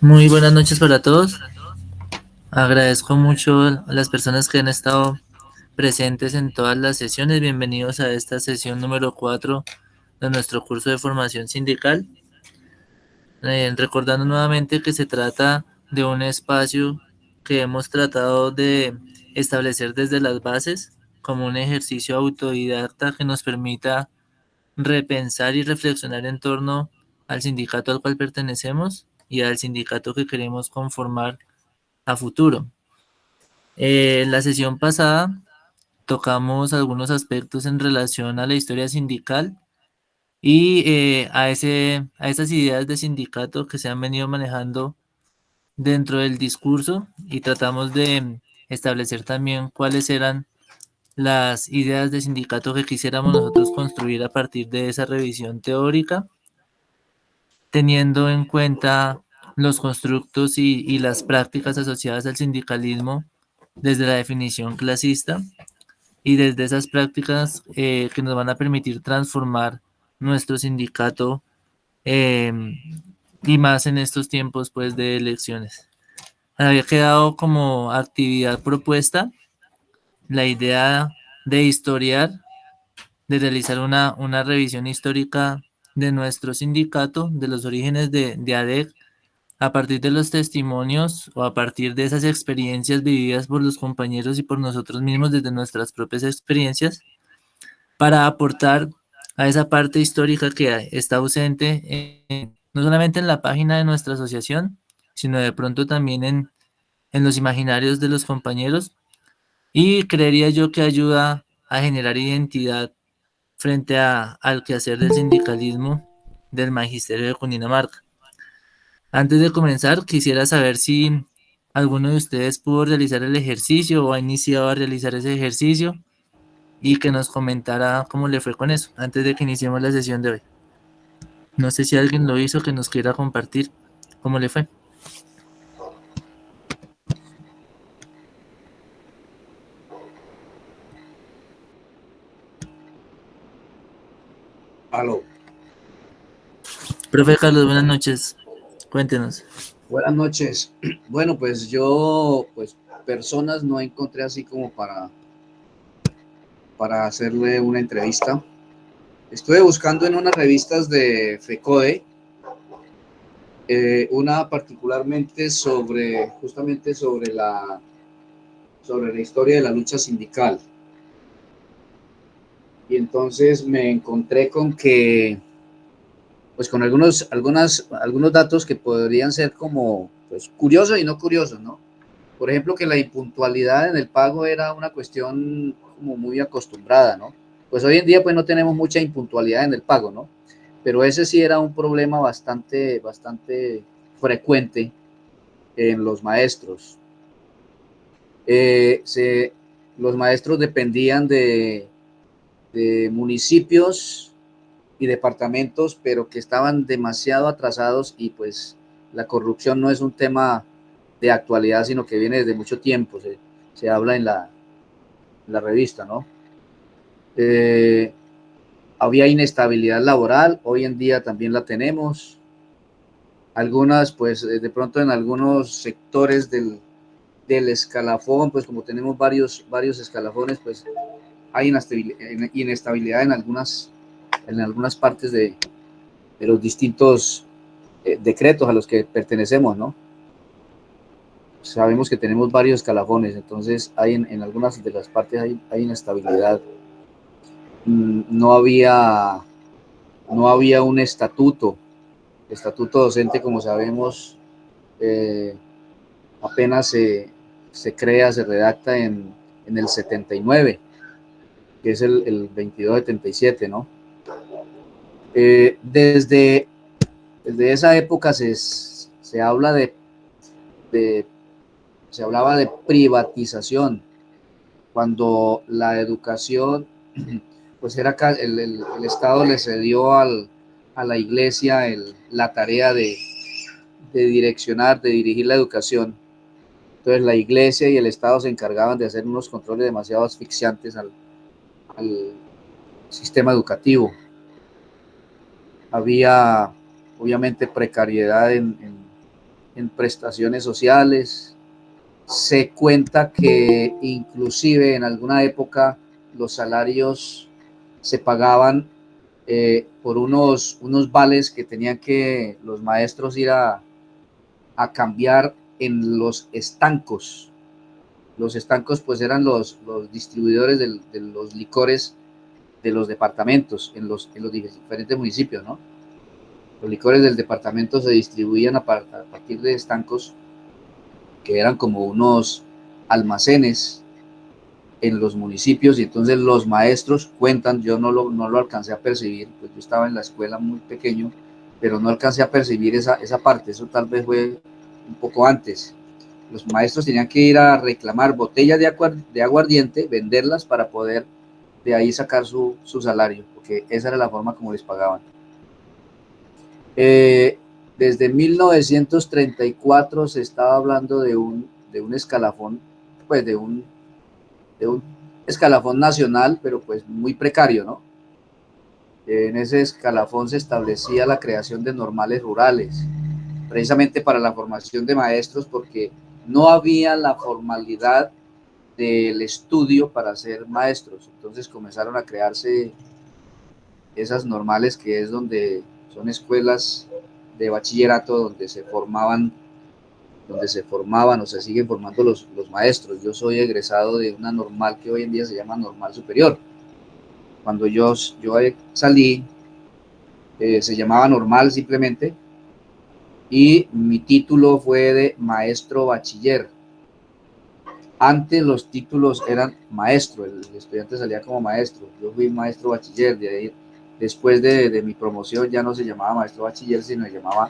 Muy buenas noches para todos. Agradezco mucho a las personas que han estado presentes en todas las sesiones. Bienvenidos a esta sesión número 4 de nuestro curso de formación sindical. Recordando nuevamente que se trata de un espacio que hemos tratado de establecer desde las bases como un ejercicio autodidacta que nos permita repensar y reflexionar en torno al sindicato al cual pertenecemos y al sindicato que queremos conformar a futuro. En la sesión pasada tocamos algunos aspectos en relación a la historia sindical y a esas ideas de sindicato que se han venido manejando dentro del discurso y tratamos de establecer también cuáles eran las ideas de sindicato que quisiéramos nosotros construir a partir de esa revisión teórica, teniendo en cuenta los constructos y las prácticas asociadas al sindicalismo desde la definición clasista y desde esas prácticas que nos van a permitir transformar nuestro sindicato eh, y más en estos tiempos pues de elecciones. Había quedado como actividad propuesta la idea de historiar, de realizar una revisión histórica de nuestro sindicato, de los orígenes de ADEC, a partir de los testimonios o a partir de esas experiencias vividas por los compañeros y por nosotros mismos desde nuestras propias experiencias, para aportar a esa parte histórica que está ausente no solamente en la página de nuestra asociación, sino de pronto también en los imaginarios de los compañeros y creería yo que ayuda a generar identidad frente al quehacer del sindicalismo del magisterio de Cundinamarca. Antes de comenzar, quisiera saber si alguno de ustedes pudo realizar el ejercicio o ha iniciado a realizar ese ejercicio y que nos comentara cómo le fue con eso antes de que iniciemos la sesión de hoy. No sé si alguien lo hizo que nos quiera compartir cómo le fue. Aló, Profe Carlos, buenas noches. Cuéntenos. buenas noches. Bueno, pues yo, pues personas no encontré así como para hacerle una entrevista. Estuve buscando en unas revistas de FECODE, una particularmente justamente sobre la historia de la lucha sindical. Y entonces me encontré con que, pues con algunos datos que podrían ser como, pues curiosos y no curiosos, ¿no? Por ejemplo, que la impuntualidad en el pago era una cuestión como muy acostumbrada, ¿no? Pues hoy en día pues no tenemos mucha impuntualidad en el pago, ¿no? Pero ese sí era un problema bastante frecuente en los maestros. Eh, se, los maestros dependían de municipios y departamentos, pero que estaban demasiado atrasados y pues la corrupción no es un tema de actualidad, sino que viene desde mucho tiempo. Se habla en la revista, ¿no? Eh, Había inestabilidad laboral, hoy en día también la tenemos. Algunas, pues de pronto en algunos sectores del escalafón, pues como tenemos varios escalafones, pues hay inestabilidad en algunas partes de los distintos decretos a los que pertenecemos, ¿no? Sabemos que tenemos varios escalafones, entonces hay en algunas de las partes hay inestabilidad. No había, no había un estatuto. El estatuto docente, como sabemos, eh, apenas se crea, se redacta en el 79, que es el 2277, ¿no? Eh, desde, desde esa época se habla de, se hablaba de privatización, cuando la educación, pues era el Estado le cedió a la iglesia la tarea de direccionar, de dirigir la educación. Entonces la iglesia y el Estado se encargaban de hacer unos controles demasiado asfixiantes al sistema educativo. Había obviamente precariedad en prestaciones sociales. Se cuenta que inclusive en alguna época los salarios se pagaban por unos vales que tenían que los maestros ir a cambiar en los estancos. Los estancos pues eran los distribuidores de los licores de los departamentos en los diferentes municipios, ¿no? Los licores del departamento se distribuían a partir de estancos que eran como unos almacenes en los municipios, y entonces los maestros cuentan, yo no lo alcancé a percibir, pues yo estaba en la escuela muy pequeño, pero no alcancé a percibir esa parte, eso tal vez fue un poco antes. Los maestros tenían que ir a reclamar botellas de aguardiente, venderlas para poder de ahí sacar su salario, porque esa era la forma como les pagaban. Desde 1934 se estaba hablando de un escalafón, pues de un escalafón nacional, pero pues muy precario, ¿no? En ese escalafón se establecía la creación de normales rurales, precisamente para la formación de maestros, porque no había la formalidad del estudio para ser maestros. Entonces comenzaron a crearse esas normales, que es donde son escuelas de bachillerato donde se formaban o se siguen formando los maestros. Yo soy egresado de una normal que hoy en día se llama Normal Superior. Cuando yo salí, se llamaba normal simplemente, y mi título fue de maestro bachiller. Antes los títulos eran maestro, el estudiante salía como maestro. Yo fui maestro bachiller, de ahí, después de mi promoción ya no se llamaba maestro bachiller, sino se llamaba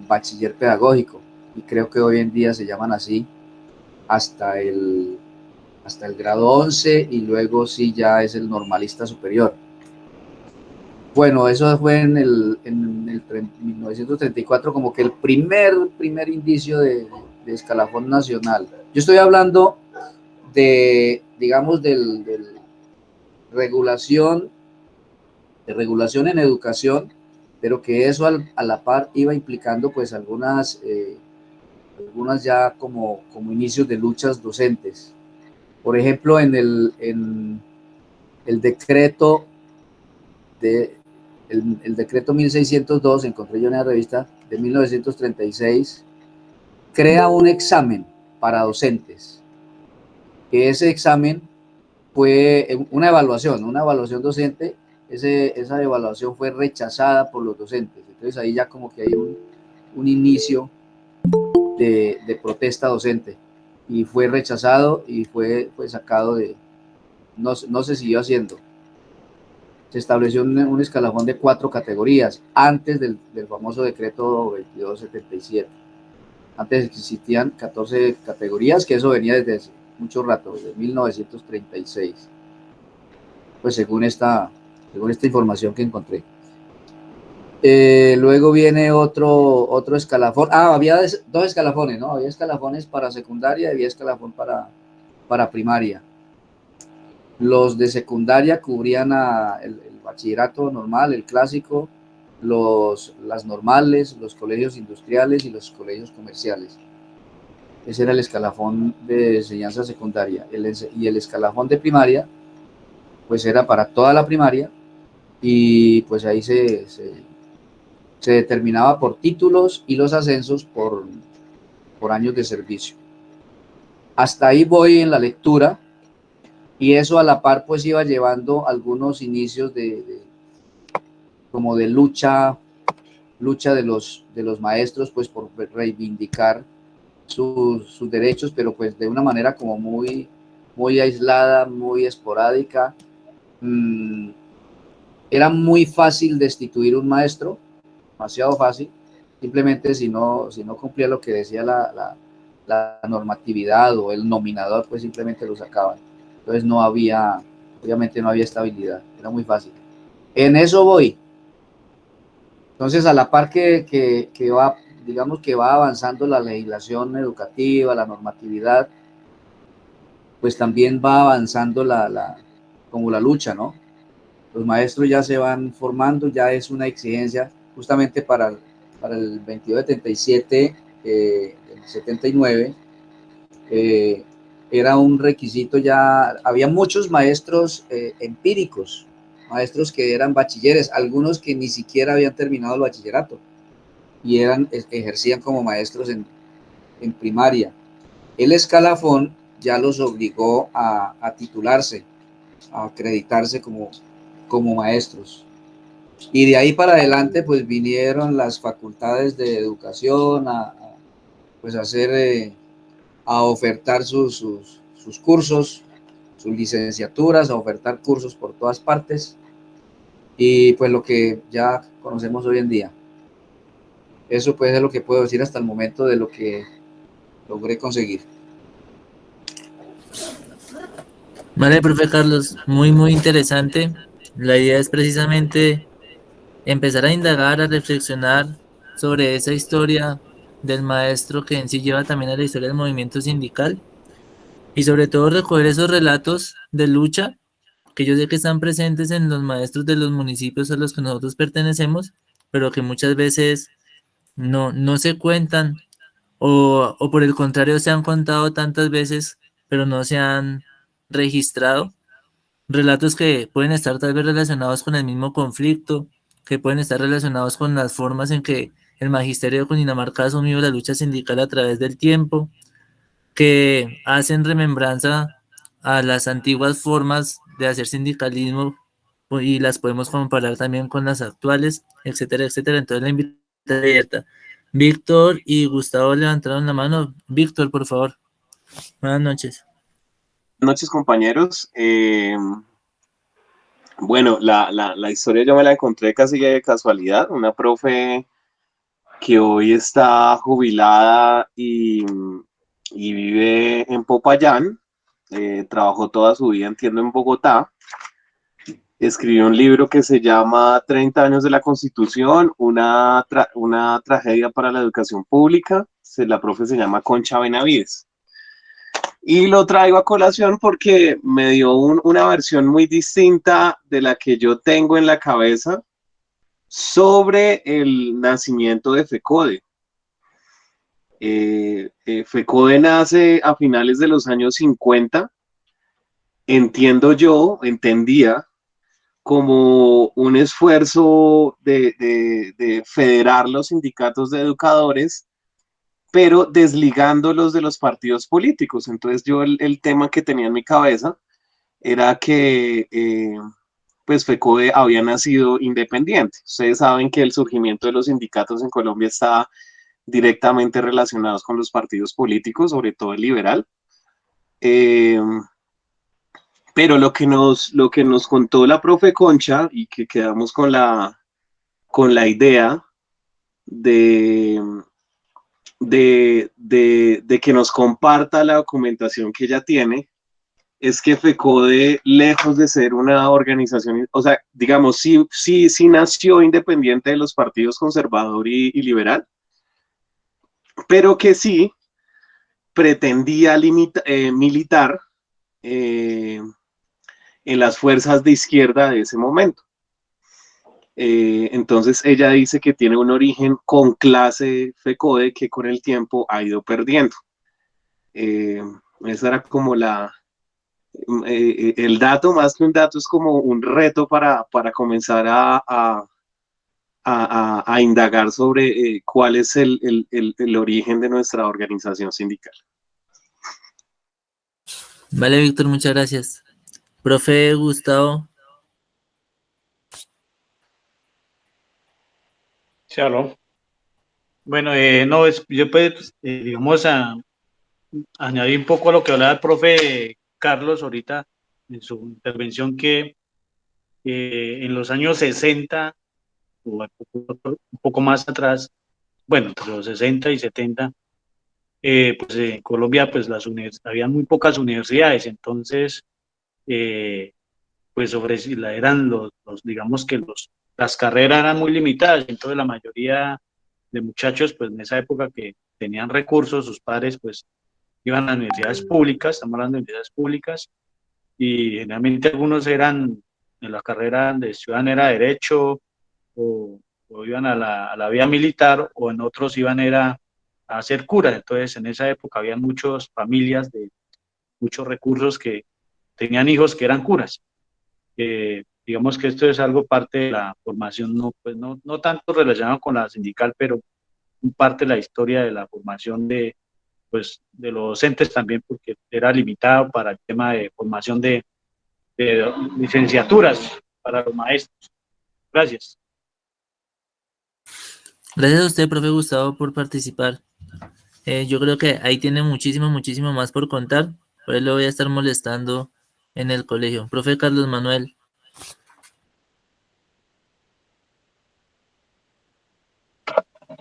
bachiller pedagógico, y creo que hoy en día se llaman así hasta el grado 11, y luego sí ya es el normalista superior. Bueno, eso fue en el 1934, como que el primer indicio de escalafón nacional. Yo estoy hablando de, digamos, de regulación en educación, pero que eso a la par iba implicando pues algunas ya como inicios de luchas docentes. Por ejemplo, en el decreto el decreto 1602, encontré yo en la revista, de 1936, crea un examen para docentes, que ese examen fue una evaluación docente. Esa evaluación fue rechazada por los docentes. Entonces ahí ya como que hay un inicio de protesta docente, y fue rechazado y fue sacado no se siguió haciendo. Se estableció un escalafón de 4 categorías antes del famoso decreto 2277. Antes existían 14 categorías, que eso venía desde hace mucho rato, desde 1936. Pues según esta información que encontré. Luego viene otro escalafón. Había 2 escalafones, ¿no? Había escalafones para secundaria y había escalafón para primaria. Los de secundaria cubrían el bachillerato normal, el clásico, las normales, los colegios industriales y los colegios comerciales. Ese era el escalafón de enseñanza secundaria. Y el escalafón de primaria, pues era para toda la primaria, y pues ahí se determinaba por títulos y los ascensos por años de servicio. Hasta ahí voy en la lectura, y eso a la par pues iba llevando algunos inicios como de lucha de los maestros, pues por reivindicar sus derechos, pero pues de una manera como muy aislada, muy esporádica. Era muy fácil destituir un maestro, demasiado fácil, simplemente si no cumplía lo que decía la normatividad o el nominador, pues simplemente lo sacaban. Entonces obviamente no había estabilidad, era muy fácil. En eso voy. Entonces, a la par que va, digamos que va avanzando la legislación educativa, la normatividad, pues también va avanzando como la lucha, ¿no? Los maestros ya se van formando, ya es una exigencia justamente para el 2277, el 79, era un requisito ya, había muchos maestros empíricos, maestros que eran bachilleres, algunos que ni siquiera habían terminado el bachillerato y ejercían como maestros en primaria. El escalafón ya los obligó a titularse, a acreditarse como maestros. Y de ahí para adelante, pues vinieron las facultades de educación pues hacer, a ofertar sus cursos, sus licenciaturas, a ofertar cursos por todas partes. Y pues lo que ya conocemos hoy en día. Eso pues es lo que puedo decir hasta el momento de lo que logré conseguir. Vale, profe Carlos, muy, muy interesante. La idea es precisamente empezar a indagar, a reflexionar sobre esa historia del maestro que en sí lleva también a la historia del movimiento sindical y sobre todo recoger esos relatos de lucha que yo sé que están presentes en los maestros de los municipios a los que nosotros pertenecemos, pero que muchas veces no se cuentan o por el contrario se han contado tantas veces, pero no se han registrado. Relatos que pueden estar tal vez relacionados con el mismo conflicto, que pueden estar relacionados con las formas en que el magisterio de Cundinamarca ha asumido la lucha sindical a través del tiempo, que hacen remembranza a las antiguas formas de hacer sindicalismo y las podemos comparar también con las actuales, etcétera, etcétera. Entonces la invitación está abierta. Víctor y Gustavo levantaron la mano. Víctor, por favor. Buenas noches. Buenas noches, compañeros. Bueno, la historia yo me la encontré casi de casualidad. Una profe que hoy está jubilada y vive en Popayán. Trabajó toda su vida, entiendo, en Bogotá. Escribió un libro que se llama 30 años de la Constitución, una tragedia para la educación pública. La profe se llama Concha Benavides. Y lo traigo a colación porque me dio una versión muy distinta de la que yo tengo en la cabeza sobre el nacimiento de FECODE. FECODE nace a finales de los años 50, entendía como un esfuerzo de federar los sindicatos de educadores, pero desligándolos de los partidos políticos. Entonces yo el tema que tenía en mi cabeza era que pues FECODE había nacido independiente. Ustedes saben que el surgimiento de los sindicatos en Colombia está directamente relacionado con los partidos políticos, sobre todo el liberal. Pero lo que nos contó la profe Concha y que quedamos con la idea de, de que nos comparta la documentación que ella tiene, es que FECODE, lejos de ser una organización, o sea, digamos, sí nació independiente de los partidos conservador y liberal, pero que sí pretendía militar en las fuerzas de izquierda de ese momento. Entonces ella dice que tiene un origen con clase FECODE que con el tiempo ha ido perdiendo. Esa era como el dato, más que un dato, es como un reto para comenzar a indagar sobre cuál es el origen de nuestra organización sindical. Vale, Víctor, muchas gracias. Profe Gustavo. Claro. Bueno, no, yo pues, digamos, añadir un poco a lo que hablaba el profe Carlos ahorita en su intervención, que en los años 60 o un poco más atrás, bueno, entre los 60 y 70, pues en Colombia pues había muy pocas universidades, entonces pues eran digamos que las carreras eran muy limitadas, entonces la mayoría de muchachos pues en esa época que tenían recursos, sus padres pues iban a universidades públicas, estamos hablando de universidades públicas, y generalmente algunos eran en la carrera de estudiaban era derecho o iban a la vía militar, o en otros iban era a ser curas. Entonces, en esa época había muchas familias de muchos recursos que tenían hijos que eran curas. Digamos que esto es algo parte de la formación, no, pues no tanto relacionado con la sindical, pero parte de la historia de la formación pues, de los docentes también, porque era limitado para el tema de formación de licenciaturas para los maestros. Gracias. Gracias a usted, profe Gustavo, por participar. Yo creo que ahí tiene muchísimo, muchísimo más por contar. Por eso lo voy a estar molestando en el colegio. Profe Carlos Manuel.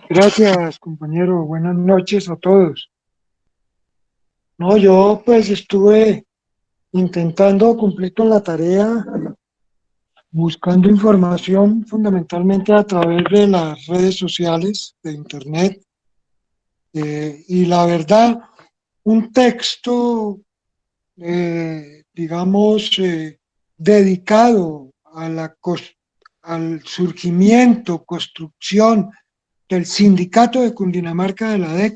Gracias, compañero. Buenas noches a todos. No, yo pues estuve intentando cumplir con la tarea, buscando información fundamentalmente a través de las redes sociales, de internet, y la verdad, un texto, digamos, dedicado a al surgimiento, construcción del sindicato de Cundinamarca de la DEC,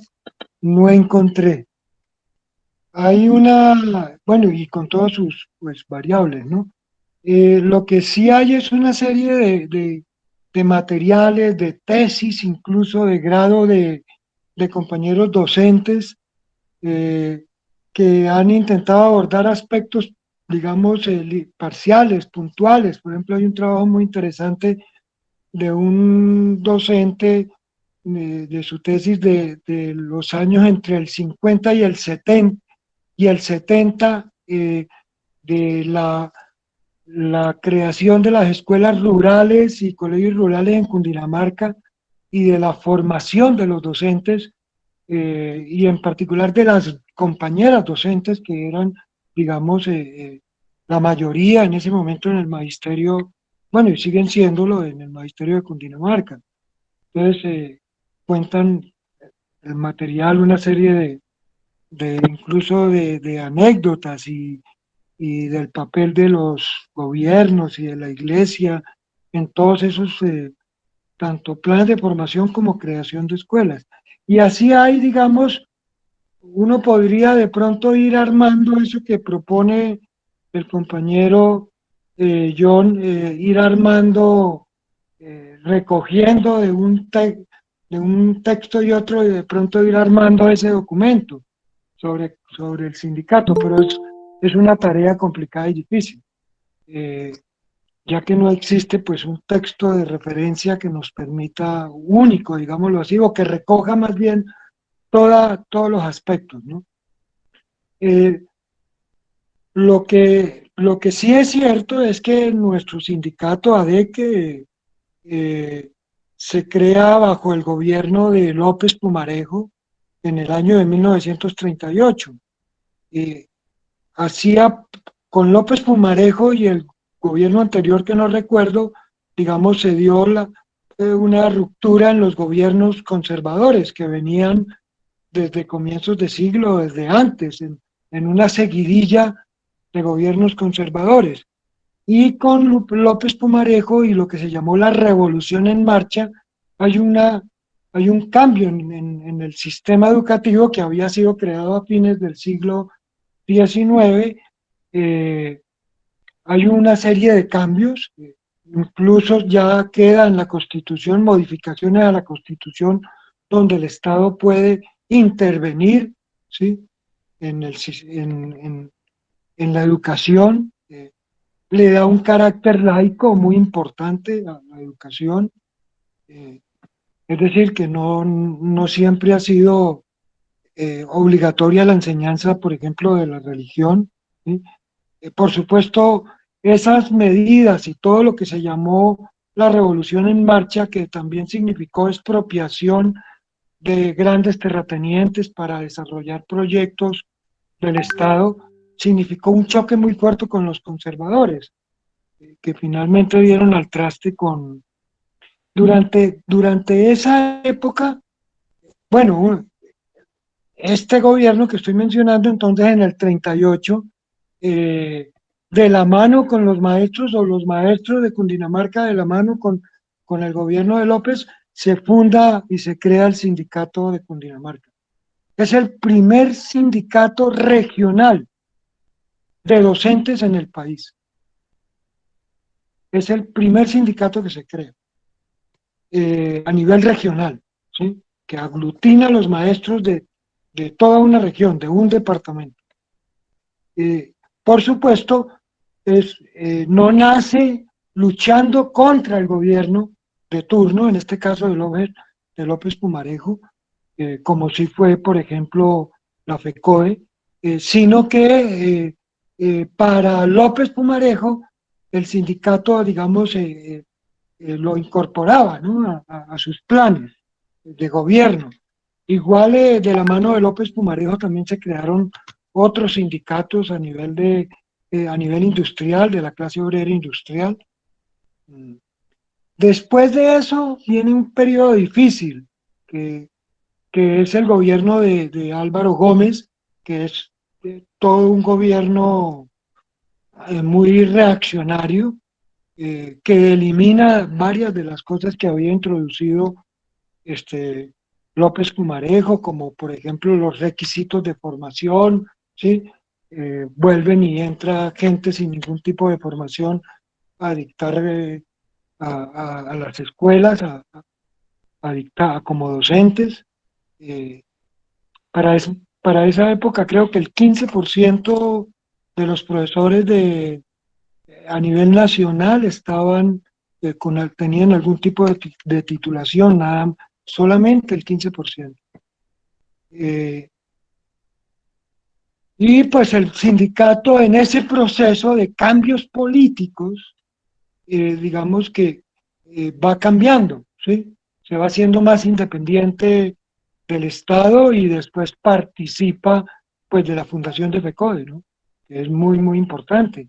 no encontré. Hay bueno, y con todas sus pues, variables, ¿no? Lo que sí hay es una serie de materiales, de tesis, incluso de grado de compañeros docentes que han intentado abordar aspectos, digamos, parciales, puntuales. Por ejemplo, hay un trabajo muy interesante de un docente de su tesis de los años entre el 50 y el 70 de la creación de las escuelas rurales y colegios rurales en Cundinamarca y de la formación de los docentes y en particular de las compañeras docentes que eran, digamos, la mayoría en ese momento en el magisterio, bueno, y siguen siéndolo en el magisterio de Cundinamarca. Entonces, cuentan el material una serie incluso de anécdotas y del papel de los gobiernos y de la iglesia en todos esos, tanto planes de formación como creación de escuelas. Y así hay, digamos, uno podría de pronto ir armando eso que propone el compañero John, ir armando, recogiendo de un texto y otro, y de pronto ir armando ese documento sobre el sindicato, pero es una tarea complicada y difícil, ya que no existe pues un texto de referencia que nos permita único, digámoslo así, o que recoja más bien todos los aspectos, ¿no? Eh, lo que sí es cierto es que nuestro sindicato ADEC se crea bajo el gobierno de López Pumarejo en el año de 1938. Hacía con López Pumarejo y el gobierno anterior que no recuerdo, digamos, se dio una ruptura en los gobiernos conservadores que venían desde comienzos de siglo, desde antes, en una seguidilla de gobiernos conservadores. Y con López Pumarejo y lo que se llamó la Revolución en Marcha, hay un cambio en el sistema educativo que había sido creado a fines del siglo XIX. Hay una serie de cambios, incluso ya queda en la Constitución modificaciones a la Constitución donde el Estado puede intervenir, ¿sí? en la educación, le da un carácter laico muy importante a la educación, es decir, que no siempre ha sido obligatoria la enseñanza, por ejemplo, de la religión, ¿sí? Por supuesto, esas medidas y todo lo que se llamó la Revolución en Marcha, que también significó expropiación de grandes terratenientes para desarrollar proyectos del Estado, significó un choque muy fuerte con los conservadores, que finalmente dieron al traste durante esa época, bueno, este gobierno que estoy mencionando, entonces en el 38, de la mano con los maestros o los maestros de Cundinamarca, de la mano con el gobierno de López, se funda y se crea el sindicato de Cundinamarca. Es el primer sindicato regional de docentes en el país. Es el primer sindicato que se crea a nivel regional, ¿sí? Que aglutina a los maestros de toda una región, de un departamento. Por supuesto, no nace luchando contra el gobierno de turno, en este caso de López Pumarejo, como si fue, por ejemplo, la FECODE, sino que para López Pumarejo el sindicato, digamos, lo incorporaba, ¿no? a sus planes de gobierno. Igual de la mano de López Pumarejo también se crearon otros sindicatos a nivel industrial, de la clase obrera industrial. Después de eso viene un periodo difícil, que es el gobierno de Álvaro Gómez, que es todo un gobierno muy reaccionario, que elimina varias de las cosas que había introducido López Pumarejo, como por ejemplo los requisitos de formación, ¿sí? Vuelven y entra gente sin ningún tipo de formación a dictar a las escuelas, a dictar como docentes. Eh, para esa época creo que el 15% de los profesores a nivel nacional estaban tenían algún tipo de titulación, solamente el 15%. Y pues el sindicato en ese proceso de cambios políticos, digamos que va cambiando, ¿sí? Se va haciendo más independiente del Estado y después participa pues de la fundación de FECODE, ¿no? Que es muy, muy importante.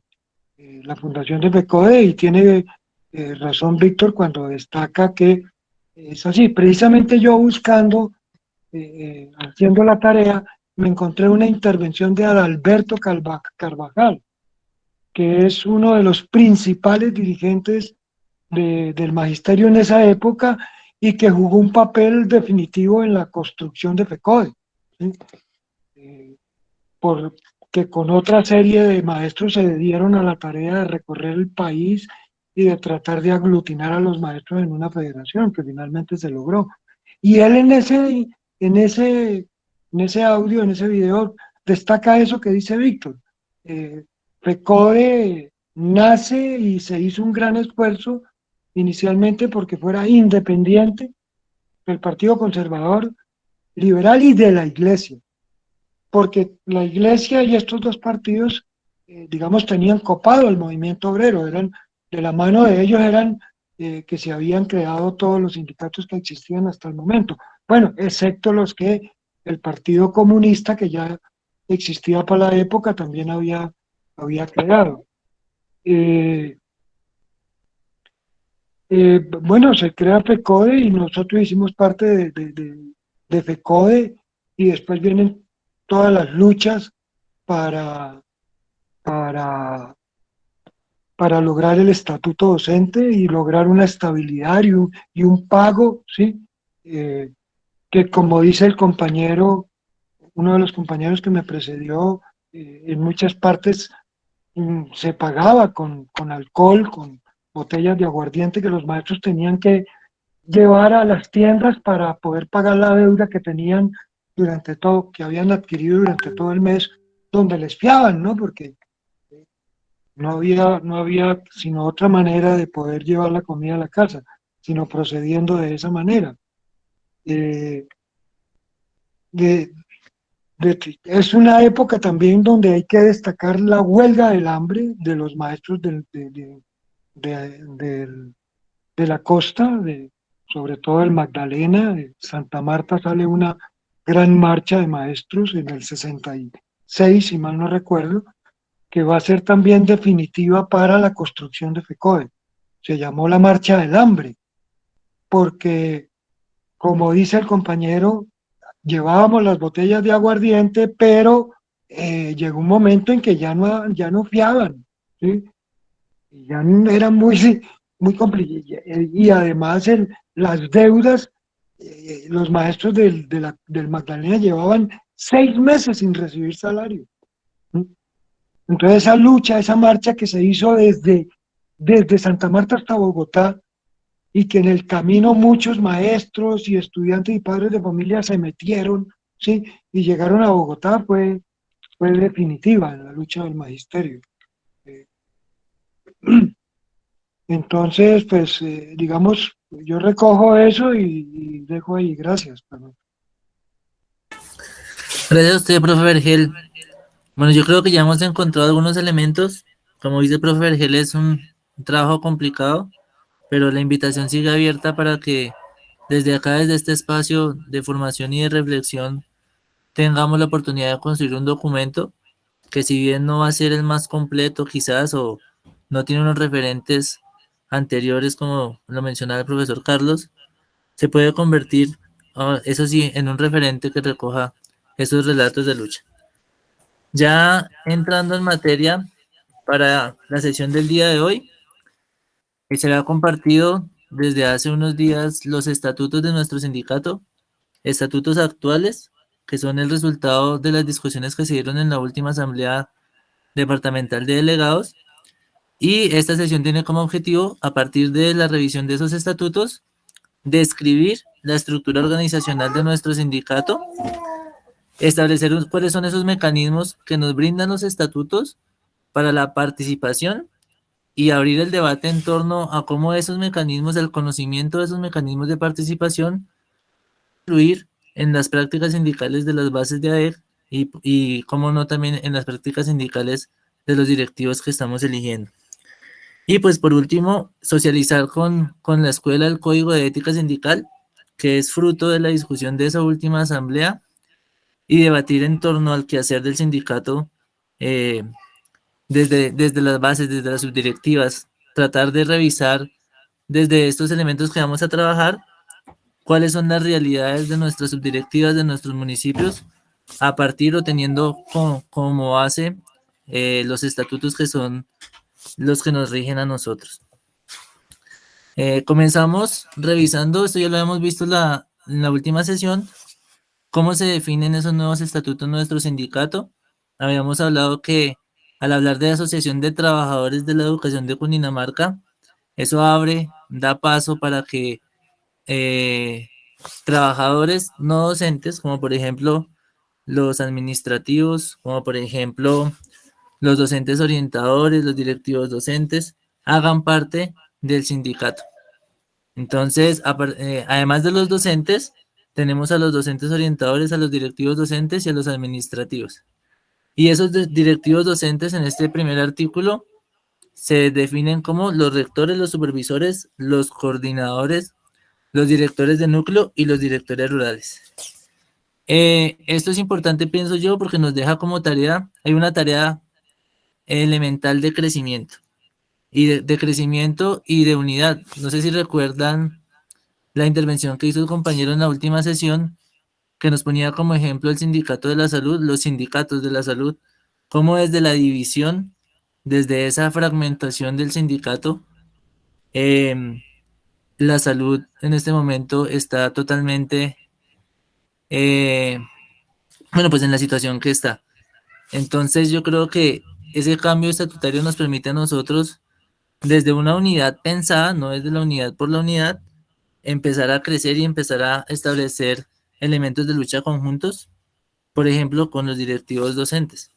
La fundación de FECODE, y tiene razón Víctor cuando destaca que es así. Precisamente yo buscando, haciendo la tarea, me encontré una intervención de Adalberto Carvajal, que es uno de los principales dirigentes del magisterio en esa época y que jugó un papel definitivo en la construcción de FECODE, ¿sí? Porque con otra serie de maestros se dieron a la tarea de recorrer el país y de tratar de aglutinar a los maestros en una federación, que finalmente se logró. Y él en ese audio, en ese video, destaca eso que dice Víctor. FECODE nace y se hizo un gran esfuerzo inicialmente porque fuera independiente del Partido Conservador, Liberal y de la Iglesia, porque la Iglesia y estos dos partidos, digamos, tenían copado el movimiento obrero, de la mano de ellos eran que se habían creado todos los sindicatos que existían hasta el momento. Bueno, excepto los que el Partido Comunista, que ya existía para la época, también había creado. Bueno, se crea FECODE y nosotros hicimos parte de FECODE, y después vienen todas las luchas para, para, para lograr el estatuto docente y lograr una estabilidad y un pago, ¿sí? Que como dice el compañero, uno de los compañeros que me precedió, en muchas partes se pagaba con alcohol, con botellas de aguardiente que los maestros tenían que llevar a las tiendas para poder pagar la deuda que tenían que habían adquirido durante todo el mes, donde les fiaban, ¿no? Porque no había sino otra manera de poder llevar la comida a la casa, sino procediendo de esa manera. De, es una época también donde hay que destacar la huelga del hambre de los maestros de la costa, sobre todo el Magdalena. De Santa Marta sale una gran marcha de maestros en el 66, si mal no recuerdo, que va a ser también definitiva para la construcción de FECODE. Se llamó la Marcha del Hambre, porque, como dice el compañero, llevábamos las botellas de aguardiente, pero llegó un momento en que ya no fiaban, ¿sí? Ya eran muy complicado. Y además las deudas, los maestros del Magdalena llevaban 6 meses sin recibir salario. Entonces esa lucha, esa marcha que se hizo desde Santa Marta hasta Bogotá, y que en el camino muchos maestros y estudiantes y padres de familia se metieron, ¿sí? Y llegaron a Bogotá, fue definitiva en la lucha del magisterio. Entonces, pues, digamos, yo recojo eso y dejo ahí. Gracias. Gracias a usted, profe Vergel. Bueno, yo creo que ya hemos encontrado algunos elementos. Como dice el profe Vergel, es un trabajo complicado, pero la invitación sigue abierta para que desde acá, desde este espacio de formación y de reflexión, tengamos la oportunidad de construir un documento que, si bien no va a ser el más completo quizás, o no tiene unos referentes anteriores como lo mencionaba el profesor Carlos, se puede convertir, eso sí, en un referente que recoja esos relatos de lucha. Ya entrando en materia, para la sesión del día de hoy, se ha compartido desde hace unos días los estatutos de nuestro sindicato, estatutos actuales, que son el resultado de las discusiones que se dieron en la última asamblea departamental de delegados, y esta sesión tiene como objetivo, a partir de la revisión de esos estatutos, describir la estructura organizacional de nuestro sindicato, establecer cuáles son esos mecanismos que nos brindan los estatutos para la participación, y abrir el debate en torno a cómo esos mecanismos, el conocimiento de esos mecanismos de participación, influir en las prácticas sindicales de las bases de AEC y cómo no, también en las prácticas sindicales de los directivos que estamos eligiendo. Y pues por último, socializar con la escuela el Código de Ética Sindical, que es fruto de la discusión de esa última asamblea, y debatir en torno al quehacer del sindicato, desde las bases, desde las subdirectivas, tratar de revisar desde estos elementos que vamos a trabajar cuáles son las realidades de nuestras subdirectivas, de nuestros municipios, a partir o teniendo como base los estatutos que son los que nos rigen a nosotros. Comenzamos revisando, esto ya lo hemos visto en la última sesión, cómo se definen esos nuevos estatutos de nuestro sindicato. Habíamos hablado que, al hablar de Asociación de Trabajadores de la Educación de Cundinamarca, eso da paso para que trabajadores no docentes, como por ejemplo los administrativos, como por ejemplo los docentes orientadores, los directivos docentes, hagan parte del sindicato. Entonces, además de los docentes, tenemos a los docentes orientadores, a los directivos docentes y a los administrativos. Y esos directivos docentes, en este primer artículo, se definen como los rectores, los supervisores, los coordinadores, los directores de núcleo y los directores rurales. Esto es importante, pienso yo, porque nos deja como tarea, hay una tarea elemental de crecimiento, y de crecimiento y de unidad. No sé si recuerdan la intervención que hizo el compañero en la última sesión, que nos ponía como ejemplo el sindicato de la salud, los sindicatos de la salud, cómo desde la división, desde esa fragmentación del sindicato, la salud en este momento está totalmente, bueno, pues en la situación que está. Entonces yo creo que ese cambio estatutario nos permite a nosotros, desde una unidad pensada, no desde la unidad por la unidad, empezar a crecer y empezar a establecer elementos de lucha conjuntos, por ejemplo, con los directivos docentes.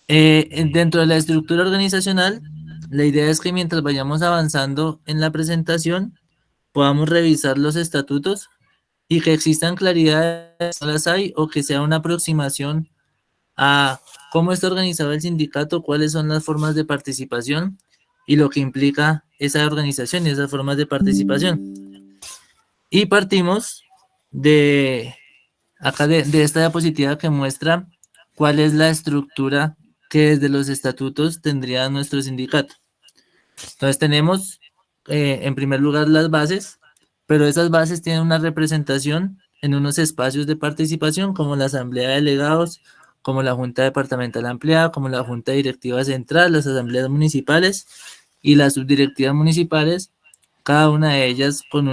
Dentro de la estructura organizacional, la idea es que mientras vayamos avanzando en la presentación, podamos revisar los estatutos y que existan claridades, no las hay, o que sea una aproximación a cómo está organizado el sindicato, cuáles son las formas de participación y lo que implica esa organización y esas formas de participación. Y partimos de esta diapositiva que muestra cuál es la estructura que desde los estatutos tendría nuestro sindicato. Entonces tenemos, en primer lugar, las bases, pero esas bases tienen una representación en unos espacios de participación, como la asamblea de delegados, como la junta departamental ampliada, como la junta directiva central, las asambleas municipales y las subdirectivas municipales, cada una de ellas con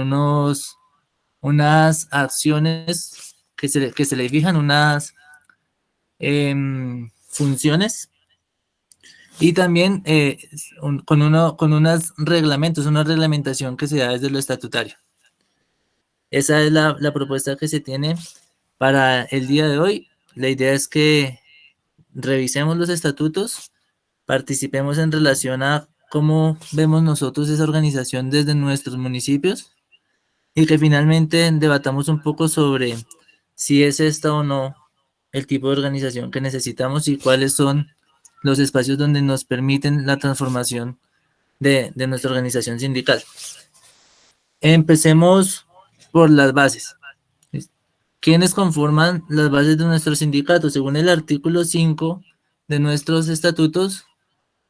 unas acciones que se le fijan, unas funciones, y también con unos reglamentos, una reglamentación que se da desde lo estatutario. Esa es la propuesta que se tiene para el día de hoy. La idea es que revisemos los estatutos, participemos en relación a cómo vemos nosotros esa organización desde nuestros municipios y que finalmente debatamos un poco sobre si es esta o no el tipo de organización que necesitamos y cuáles son los espacios donde nos permiten la transformación de nuestra organización sindical. Empecemos por las bases. ¿Quiénes conforman las bases de nuestro sindicato? Según el artículo 5 de nuestros estatutos,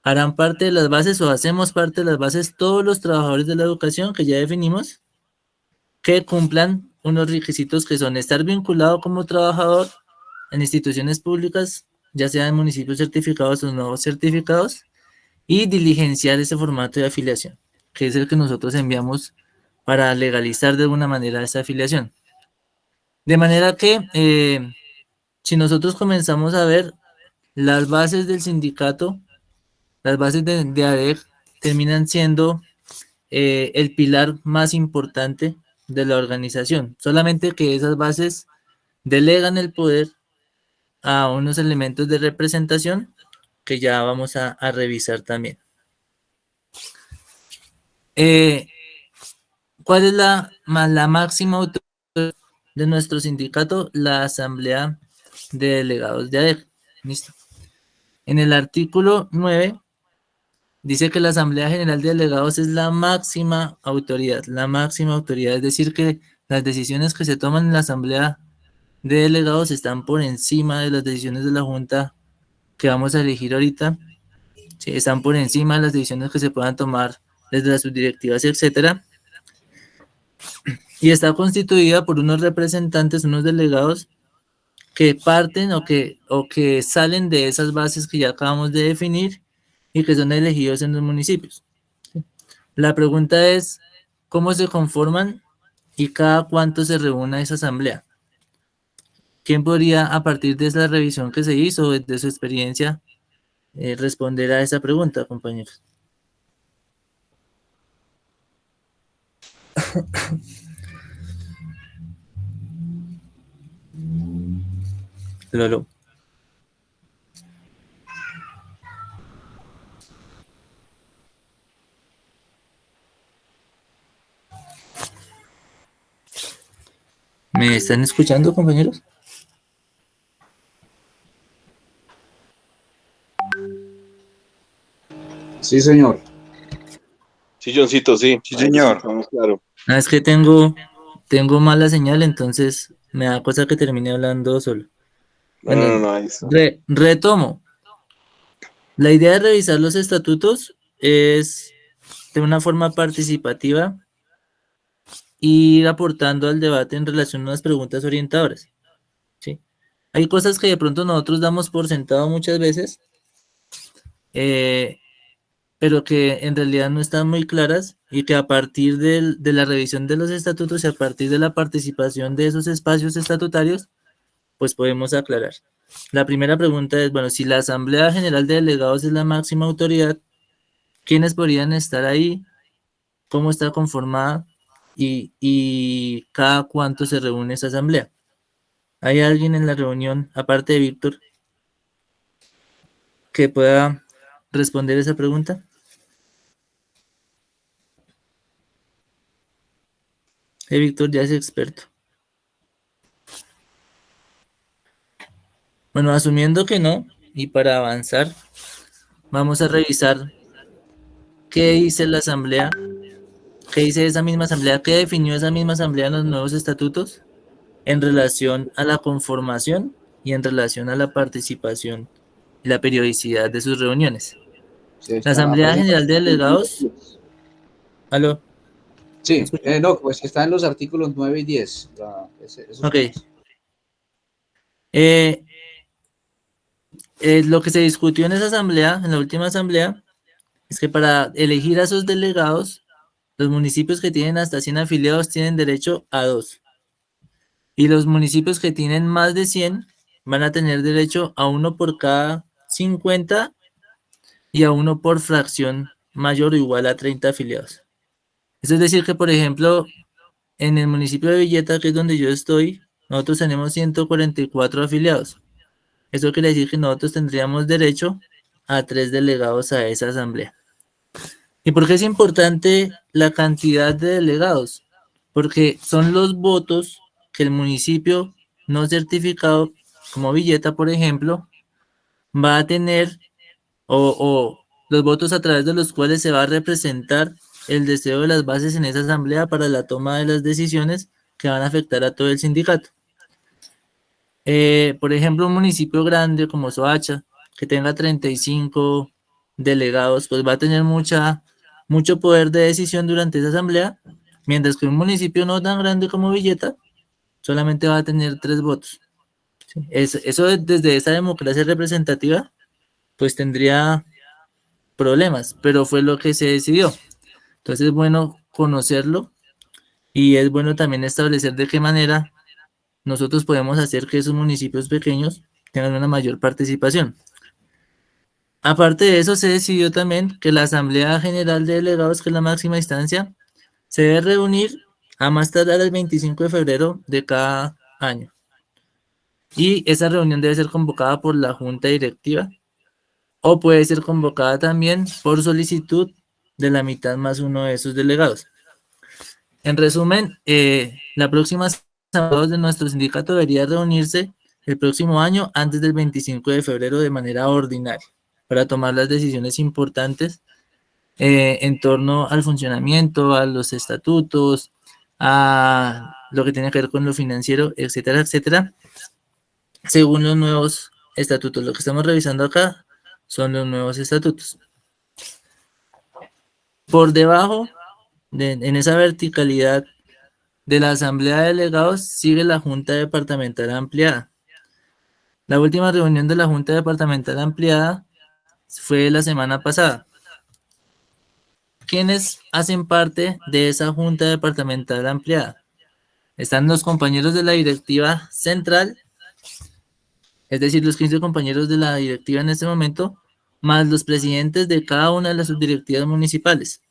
harán parte de las bases o hacemos parte de las bases todos los trabajadores de la educación que ya definimos, que cumplan unos requisitos que son estar vinculado como trabajador en instituciones públicas, ya sean municipios certificados o no certificados, y diligenciar ese formato de afiliación, que es el que nosotros enviamos para legalizar de alguna manera esa afiliación. De manera que si nosotros comenzamos a ver las bases del sindicato, las bases de ADEC terminan siendo el pilar más importante de la organización, solamente que esas bases delegan el poder a unos elementos de representación que ya vamos a revisar también. ¿Cuál es la máxima autoridad de nuestro sindicato? La Asamblea de Delegados de ADEC. Listo. En el artículo 9 dice que la Asamblea General de Delegados es la máxima autoridad, es decir, que las decisiones que se toman en la Asamblea de Delegados están por encima de las decisiones de la Junta que vamos a elegir ahorita. Sí, están por encima de las decisiones que se puedan tomar desde las subdirectivas, etcétera. Y está constituida por unos representantes, unos delegados que parten o que salen de esas bases que ya acabamos de definir y que son elegidos en los municipios. La pregunta es, ¿cómo se conforman y cada cuánto se reúne esa asamblea? ¿Quién podría, a partir de esa revisión que se hizo, de su experiencia, responder a esa pregunta, compañeros? Lolo. ¿Me están escuchando, compañeros? Sí, señor. Sí, Johncito, sí. Sí, señor. Claro. Es que tengo mala señal, entonces me da cosa que termine hablando solo. Bueno, No, ahí está. Retomo. La idea de revisar los estatutos es de una forma participativa ir aportando al debate en relación a unas preguntas orientadoras. ¿Sí? Hay cosas que de pronto nosotros damos por sentado muchas veces, pero que en realidad no están muy claras y que a partir de la revisión de los estatutos y a partir de la participación de esos espacios estatutarios, pues podemos aclarar. La primera pregunta es, bueno, si la Asamblea General de Delegados es la máxima autoridad, ¿quiénes podrían estar ahí? ¿Cómo está conformada? Y cada cuánto se reúne esa asamblea. ¿Hay alguien en la reunión, aparte de Víctor, que pueda responder esa pregunta? Víctor ya es experto. Bueno, asumiendo que no, y para avanzar, vamos a revisar qué dice la asamblea, qué dice esa misma asamblea, qué definió esa misma asamblea en los nuevos estatutos en relación a la conformación y en relación a la participación y la periodicidad de sus reuniones. Sí, La Asamblea General de Delegados. ¿Aló? Sí, no, pues está en los artículos 9 y 10. Ok. Lo que se discutió en esa asamblea, en la última asamblea, es que para elegir a esos delegados, los municipios que tienen hasta 100 afiliados tienen derecho a 2. Y los municipios que tienen más de 100 van a tener derecho a 1 por cada 50 y a 1 por fracción mayor o igual a 30 afiliados. Eso es decir que, por ejemplo, en el municipio de Villeta, que es donde yo estoy, nosotros tenemos 144 afiliados. Eso quiere decir que nosotros tendríamos derecho a 3 delegados a esa asamblea. ¿Y por qué es importante la cantidad de delegados? Porque son los votos que el municipio no certificado, como Villeta, por ejemplo, va a tener, o los votos a través de los cuales se va a representar el deseo de las bases en esa asamblea para la toma de las decisiones que van a afectar a todo el sindicato. Por ejemplo, un municipio grande como Soacha, que tenga 35 delegados, pues va a tener mucho poder de decisión durante esa asamblea, mientras que un municipio no tan grande como Villeta solamente va a tener 3 votos. ¿Sí? Eso desde esa democracia representativa, pues tendría problemas, pero fue lo que se decidió. Entonces es bueno conocerlo y es bueno también establecer de qué manera nosotros podemos hacer que esos municipios pequeños tengan una mayor participación. Aparte de eso, se decidió también que la Asamblea General de Delegados, que es la máxima instancia, se debe reunir a más tardar el 25 de febrero de cada año. Y esa reunión debe ser convocada por la Junta Directiva o puede ser convocada también por solicitud de la mitad más uno de esos delegados. En resumen, la próxima asamblea de nuestro sindicato debería reunirse el próximo año antes del 25 de febrero de manera ordinaria para tomar las decisiones importantes en torno al funcionamiento, a los estatutos, a lo que tiene que ver con lo financiero, etcétera, etcétera, según los nuevos estatutos. Lo que estamos revisando acá son los nuevos estatutos. Por debajo, en esa verticalidad de la Asamblea de Delegados, sigue la Junta Departamental Ampliada. La última reunión de la Junta Departamental Ampliada fue la semana pasada. ¿Quiénes hacen parte de esa Junta Departamental Ampliada? Están los compañeros de la directiva central, es decir, los 15 compañeros de la directiva en este momento, más los presidentes de cada una de las subdirectivas municipales.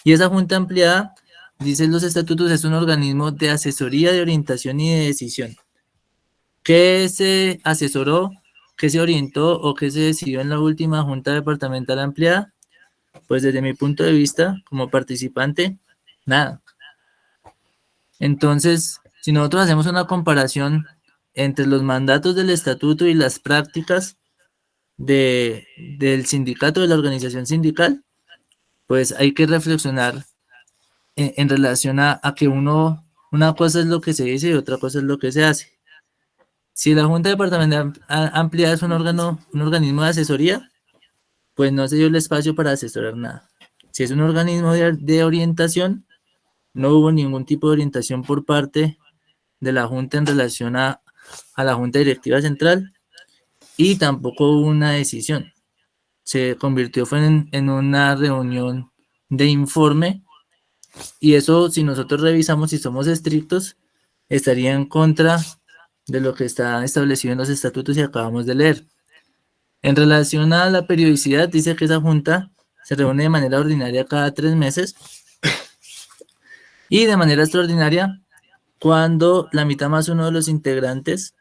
Y esa Junta Ampliada, dicen los estatutos, es un organismo de asesoría, de orientación y de decisión. ¿Qué se asesoró, qué se orientó o qué se decidió en la última Junta Departamental Ampliada? Pues desde mi punto de vista, como participante, nada. Entonces, si nosotros hacemos una comparación entre los mandatos del estatuto y las prácticas del sindicato, de la organización sindical, pues hay que reflexionar en relación a que una cosa es lo que se dice y otra cosa es lo que se hace. Si la Junta Departamental Ampliada es un organismo de asesoría, pues no se dio el espacio para asesorar nada. Si es un organismo de orientación, no hubo ningún tipo de orientación por parte de la Junta en relación a la Junta Directiva Central y tampoco hubo una decisión. Se convirtió en una reunión de informe y eso, si nosotros revisamos y somos estrictos, estaría en contra de lo que está establecido en los estatutos y acabamos de leer. En relación a la periodicidad, dice que esa junta se reúne de manera ordinaria cada 3 meses y de manera extraordinaria cuando la mitad más uno de los integrantes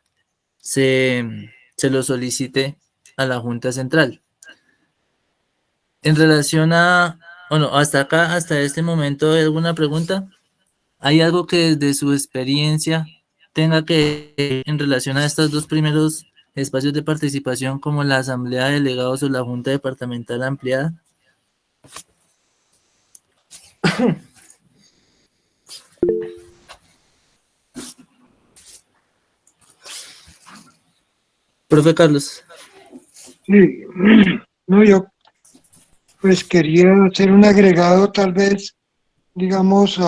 se lo solicite a la Junta Central. En relación hasta acá, hasta este momento, ¿hay alguna pregunta? ¿Hay algo que desde su experiencia tenga que en relación a estos 2 primeros espacios de participación como la Asamblea de Delegados o la Junta Departamental Ampliada? Profe Carlos. Sí, no, yo pues quería hacer un agregado tal vez, digamos,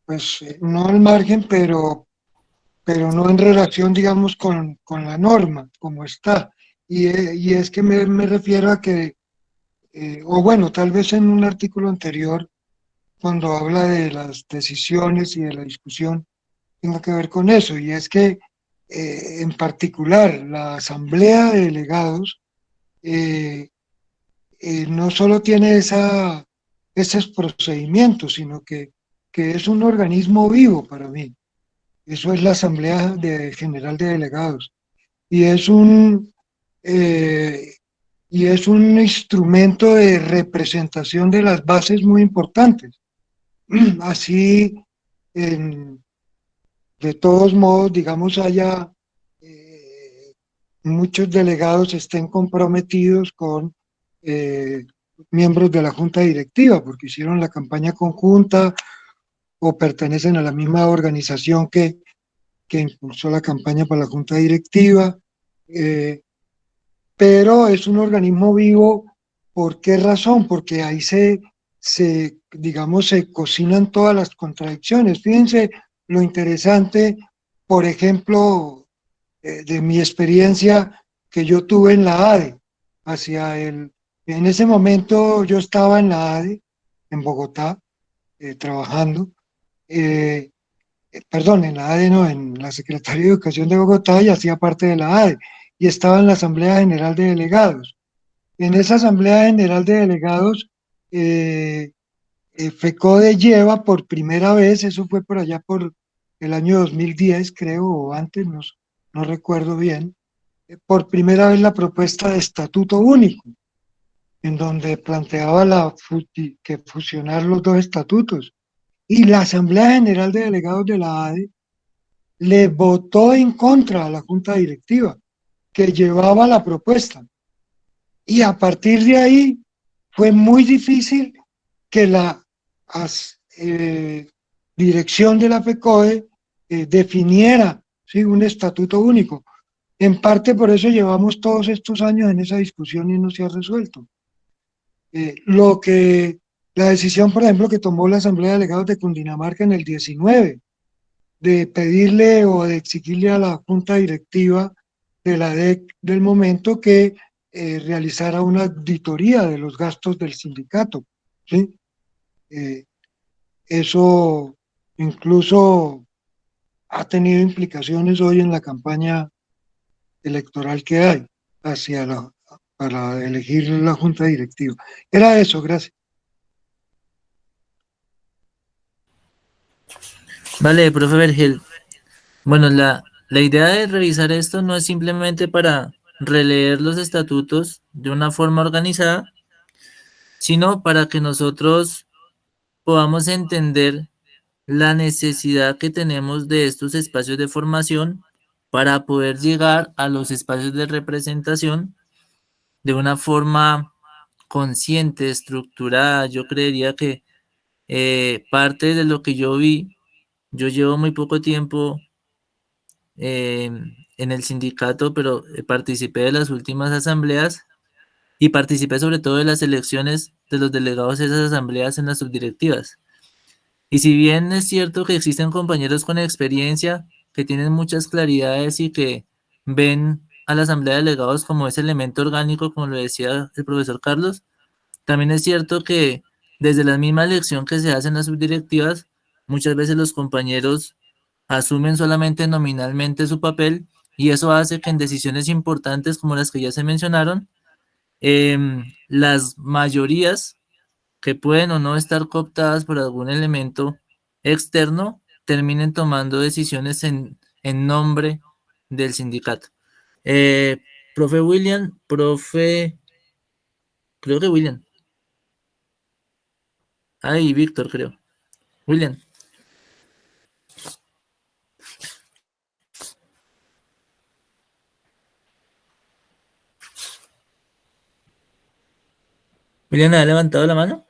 pues no al margen, pero no en relación, digamos, con la norma, como está. Y es que me refiero a que o bueno, tal vez en un artículo anterior, cuando habla de las decisiones y de la discusión, tenga que ver con eso, y es que en particular la Asamblea de Delegados eh, no solo tiene esos procedimientos, sino que es un organismo vivo para mí. Eso es la General de Delegados. Y es eh, y es un instrumento de representación de las bases muy importantes. Así, en- de todos modos, digamos, haya eh, muchos delegados estén comprometidos con eh, miembros de la junta directiva, porque hicieron la campaña conjunta o pertenecen a la misma organización que impulsó la campaña para la junta directiva. eh, pero es un organismo vivo. ¿Por qué razón? Porque ahí digamos, se cocinan todas las contradicciones. Fíjense lo interesante, por ejemplo, de mi experiencia que yo tuve en la ADE. En ese momento yo estaba en la ADE, en Bogotá, trabajando. eh, Perdón, en la ADE no, en la Secretaría de Educación de Bogotá, y hacía parte de la ADE y estaba en la Asamblea General de Delegados. En esa Asamblea General de Delegados, eh, FECODE lleva por primera vez, eso fue por allá por el año 2010, creo, o antes, no, no recuerdo bien, por primera vez la propuesta de estatuto único, en donde planteaba que fusionar los dos estatutos. Y la Asamblea General de Delegados de la ADE le votó en contra a la Junta Directiva, que llevaba la propuesta. Y a partir de ahí fue muy difícil que la dirección de la FECODE definiera, ¿sí?, un estatuto único. En parte por eso llevamos todos estos años en esa discusión y no se ha resuelto. La decisión, por ejemplo, que tomó la Asamblea de Delegados de Cundinamarca en el 19, de pedirle o de exigirle a la junta directiva de la DEC del momento que realizara una auditoría de los gastos del sindicato, ¿sí? Eh, Eso incluso ha tenido implicaciones hoy en la campaña electoral que hay para elegir la junta directiva. Era eso, gracias. Vale, profe Vergel. Bueno, la idea de revisar esto no es simplemente para releer los estatutos de una forma organizada, sino para que nosotros podamos entender la necesidad que tenemos de estos espacios de formación para poder llegar a los espacios de representación de una forma consciente, estructurada. Yo creería que parte de lo que yo vi, yo llevo muy poco tiempo eh, en el sindicato, pero participé de las últimas asambleas y participé sobre todo de las elecciones de los delegados de esas asambleas en las subdirectivas. Y si bien es cierto que existen compañeros con experiencia que tienen muchas claridades y que ven a la asamblea de delegados como ese elemento orgánico, como lo decía el profesor Carlos, también es cierto que desde la misma elección que se hace en las subdirectivas, muchas veces los compañeros asumen solamente nominalmente su papel y eso hace que en decisiones importantes como las que ya se mencionaron, las mayorías que pueden o no estar cooptadas por algún elemento externo terminen tomando decisiones en nombre del sindicato. Profe William, creo que William. Ay, Víctor, creo. William. William ha levantado la mano.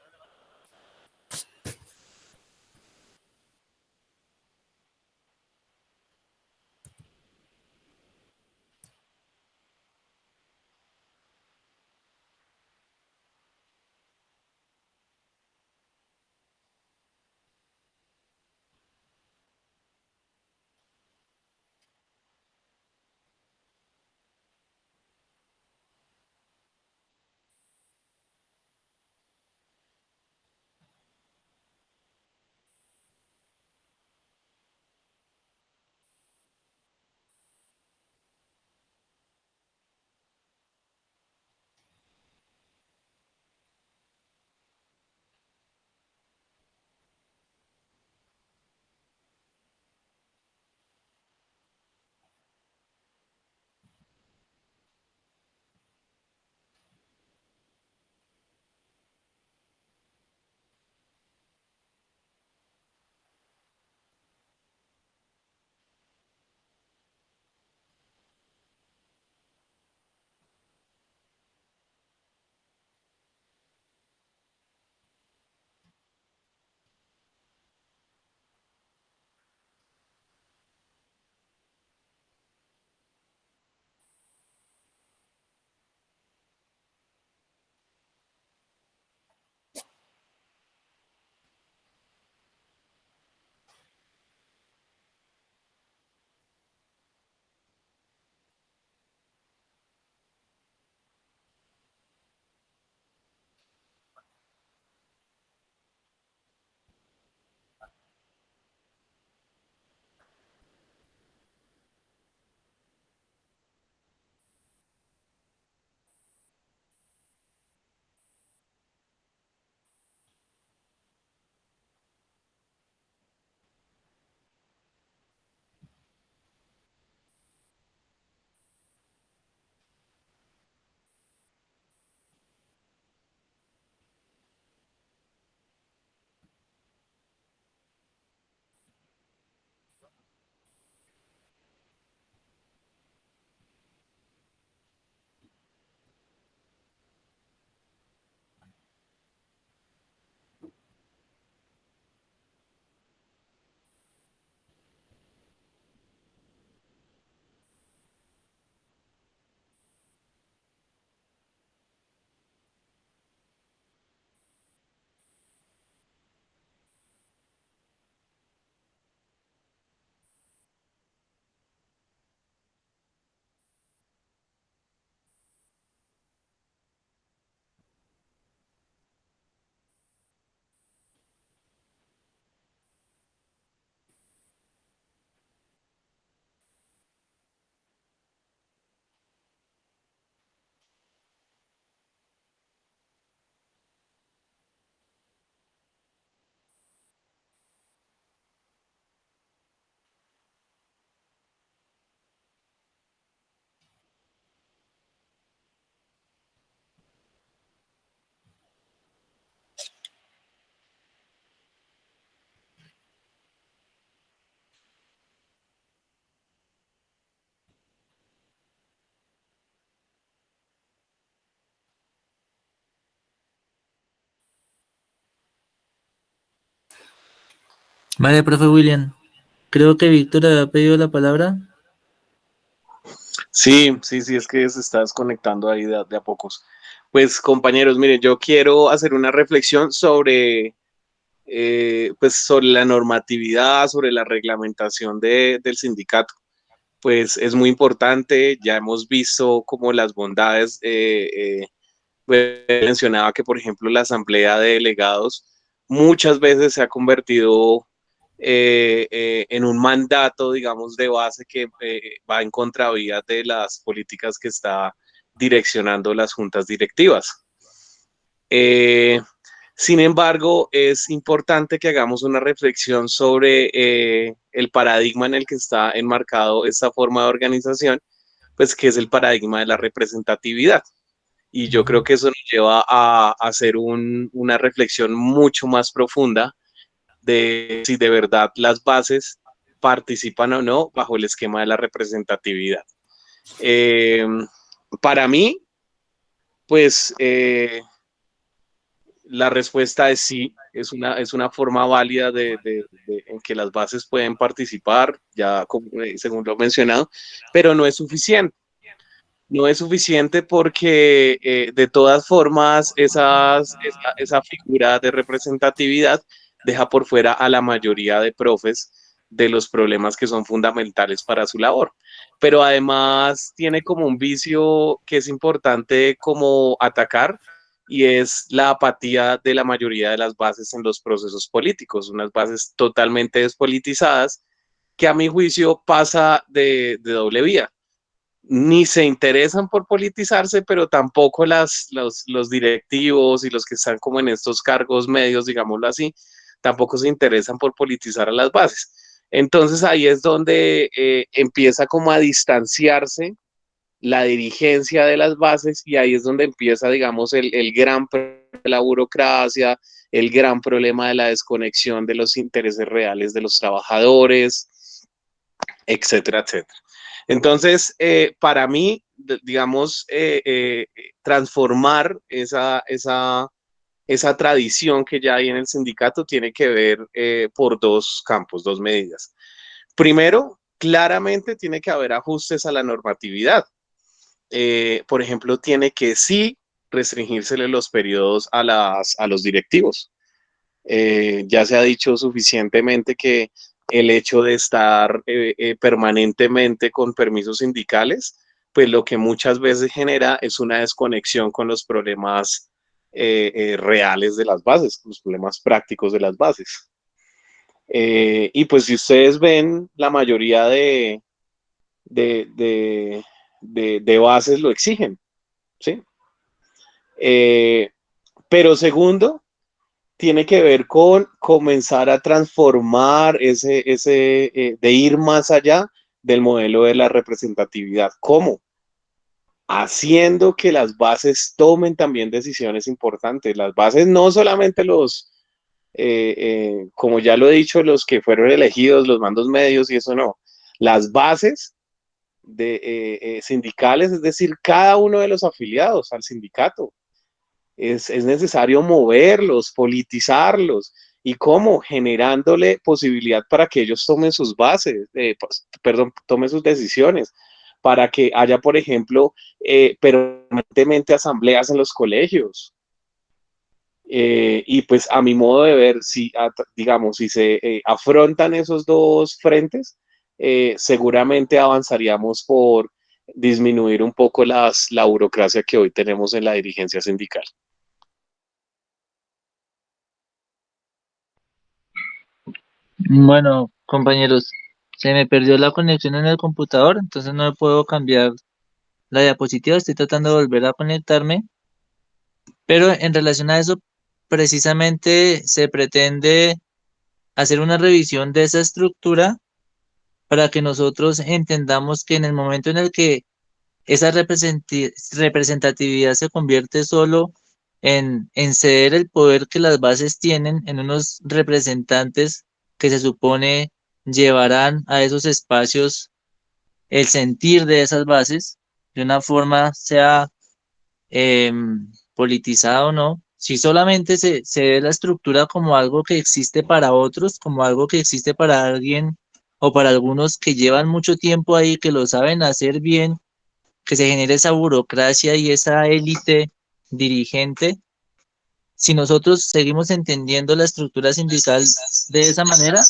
Vale, profe William. Creo que Víctor había pedido la palabra. Sí, sí, sí, es que se está desconectando ahí de a pocos. Pues compañeros, miren, yo quiero hacer una reflexión sobre, pues, sobre la normatividad, sobre la reglamentación del sindicato. Pues es muy importante, ya hemos visto como las bondades, pues, mencionaba que, por ejemplo, la asamblea de delegados muchas veces se ha convertido en un mandato, digamos, de base que va en contravía de las políticas que está direccionando las juntas directivas. Eh, Sin embargo, es importante que hagamos una reflexión sobre el paradigma en el que está enmarcado esta forma de organización, pues que es el paradigma de la representatividad. Y yo creo que eso nos lleva a hacer una reflexión mucho más profunda de si de verdad las bases participan o no bajo el esquema de la representatividad. Eh, para mí, pues la respuesta es sí, es una forma válida en que las bases pueden participar, ya según lo he mencionado, pero no es suficiente. No es suficiente porque de todas formas esa figura de representatividad deja por fuera a la mayoría de profes de los problemas que son fundamentales para su labor. Pero además tiene como un vicio que es importante como atacar y es la apatía de la mayoría de las bases en los procesos políticos, unas bases totalmente despolitizadas que a mi juicio pasa de doble vía, ni se interesan por politizarse, pero tampoco los directivos y los que están como en estos cargos medios, digámoslo así, tampoco se interesan por politizar a las bases. Entonces ahí es donde empieza como a distanciarse la dirigencia de las bases y ahí es donde empieza, digamos, el gran problema de la burocracia, el gran problema de la desconexión de los intereses reales de los trabajadores, etcétera, etcétera. Entonces, para mí, digamos, transformar esa tradición que ya hay en el sindicato tiene que ver por dos campos, dos medidas. Primero, claramente tiene que haber ajustes a la normatividad. Por ejemplo, tiene que sí restringírsele los periodos a los directivos. Ya se ha dicho suficientemente que el hecho de estar permanentemente con permisos sindicales, pues lo que muchas veces genera es una desconexión con los problemas reales de las bases, con los problemas prácticos de las bases. Y pues si ustedes ven, la mayoría de, de, de bases lo exigen, ¿sí? Eh, pero segundo, tiene que ver con comenzar a transformar de ir más allá del modelo de la representatividad. ¿Cómo? Haciendo que las bases tomen también decisiones importantes. Las bases no solamente como ya lo he dicho, los que fueron elegidos, los mandos medios y eso no. Las bases sindicales, es decir, cada uno de los afiliados al sindicato. Es necesario moverlos, politizarlos. ¿Y cómo? Generándole posibilidad para que ellos tomen sus bases, perdón, tomen sus decisiones, para que haya, por ejemplo, permanentemente asambleas en los colegios. Y pues a mi modo de ver, si, digamos, si se afrontan esos dos frentes, seguramente avanzaríamos por disminuir un poco la burocracia que hoy tenemos en la dirigencia sindical. Bueno, compañeros, se me perdió la conexión en el computador, entonces no puedo cambiar la diapositiva. Estoy tratando de volver a conectarme, pero en relación a eso, precisamente se pretende hacer una revisión de esa estructura para que nosotros entendamos que en el momento en el que esa representatividad se convierte solo en ceder el poder que las bases tienen en unos representantes que se supone llevarán a esos espacios el sentir de esas bases de una forma, sea politizada o no, Si solamente se ve la estructura como algo que existe para otros, como algo que existe para alguien o para algunos que llevan mucho tiempo ahí, que lo saben hacer bien, que se genere esa burocracia y esa élite dirigente, si nosotros seguimos entendiendo la estructura sindical de esa manera,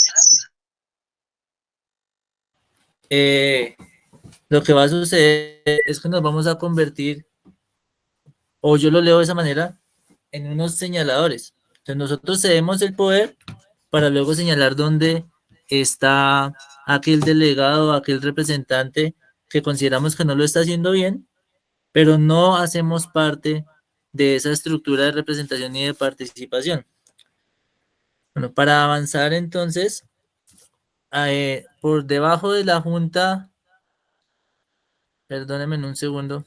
lo que va a suceder es que nos vamos a convertir, o yo lo leo de esa manera, en unos señaladores. Entonces nosotros cedemos el poder para luego señalar dónde está aquel delegado, aquel representante que consideramos que no lo está haciendo bien, pero no hacemos parte de esa estructura de representación y de participación. Bueno, para avanzar entonces, por debajo de la junta, perdónenme en un segundo,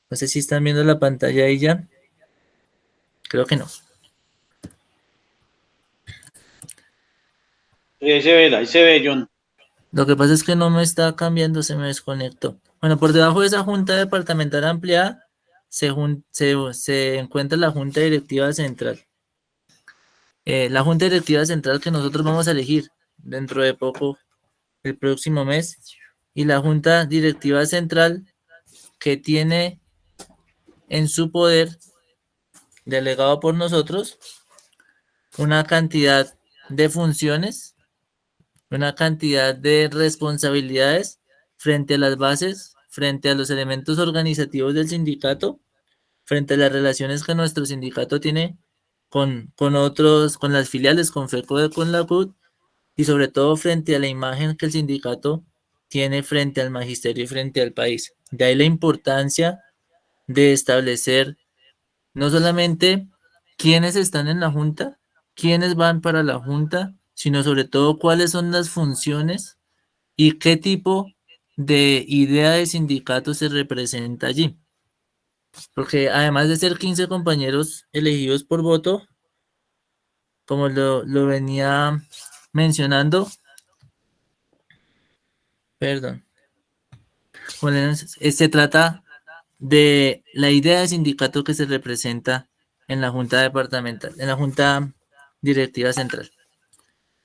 no sé si están viendo la pantalla ahí ya, creo que no. Ahí se ve, John. Lo que pasa es que no me está cambiando, se me desconectó. Bueno, por debajo de esa junta departamental ampliada se encuentra la junta directiva central. La junta directiva central que nosotros vamos a elegir dentro de poco, el próximo mes, y la junta directiva central que tiene en su poder, delegado por nosotros, una cantidad de funciones, una cantidad de responsabilidades frente a las bases, frente a los elementos organizativos del sindicato, frente a las relaciones que nuestro sindicato tiene con otros, con las filiales, con FECODE, con la CUT, y sobre todo frente a la imagen que el sindicato tiene frente al magisterio y frente al país. De ahí la importancia de establecer no solamente quiénes están en la junta, quiénes van para la junta, sino sobre todo cuáles son las funciones y qué tipo de idea de sindicato se representa allí. Porque además de ser 15 compañeros elegidos por voto, como lo venía mencionando, perdón, se trata de la idea de sindicato que se representa en la junta departamental, en la junta directiva central.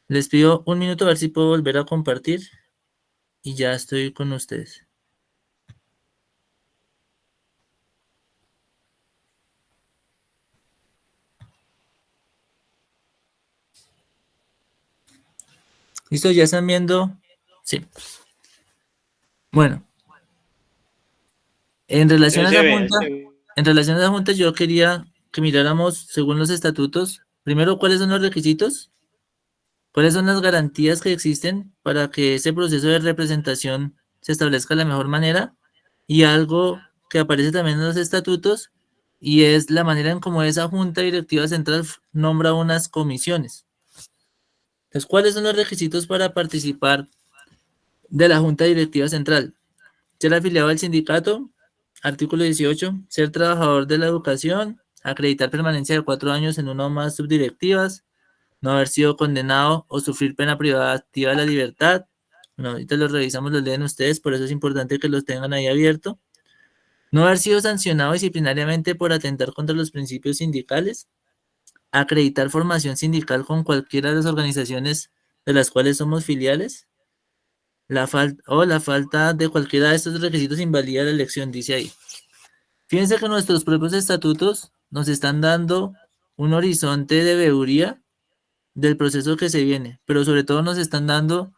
Les pido un minuto a ver si puedo volver a compartir y ya estoy con ustedes. ¿Listo? ¿Ya están viendo? Sí. Bueno. En relación a esa junta, yo quería que miráramos, según los estatutos, primero, cuáles son los requisitos, cuáles son las garantías que existen para que ese proceso de representación se establezca de la mejor manera, y algo que aparece también en los estatutos, y es la manera en cómo esa junta directiva central nombra unas comisiones. Entonces, ¿cuáles son los requisitos para participar de la junta directiva central? Ser afiliado al sindicato. Artículo 18. Ser trabajador de la educación. Acreditar permanencia de 4 años en una o más subdirectivas. No haber sido condenado o sufrir pena privativa de la libertad. Bueno, ahorita los revisamos, los leen ustedes, por eso es importante que los tengan ahí abierto. No haber sido sancionado disciplinariamente por atentar contra los principios sindicales. Acreditar formación sindical con cualquiera de las organizaciones de las cuales somos filiales. La falta de cualquiera de estos requisitos invalida la elección, dice ahí. Fíjense que nuestros propios estatutos nos están dando un horizonte de veeduría del proceso que se viene, pero sobre todo nos están dando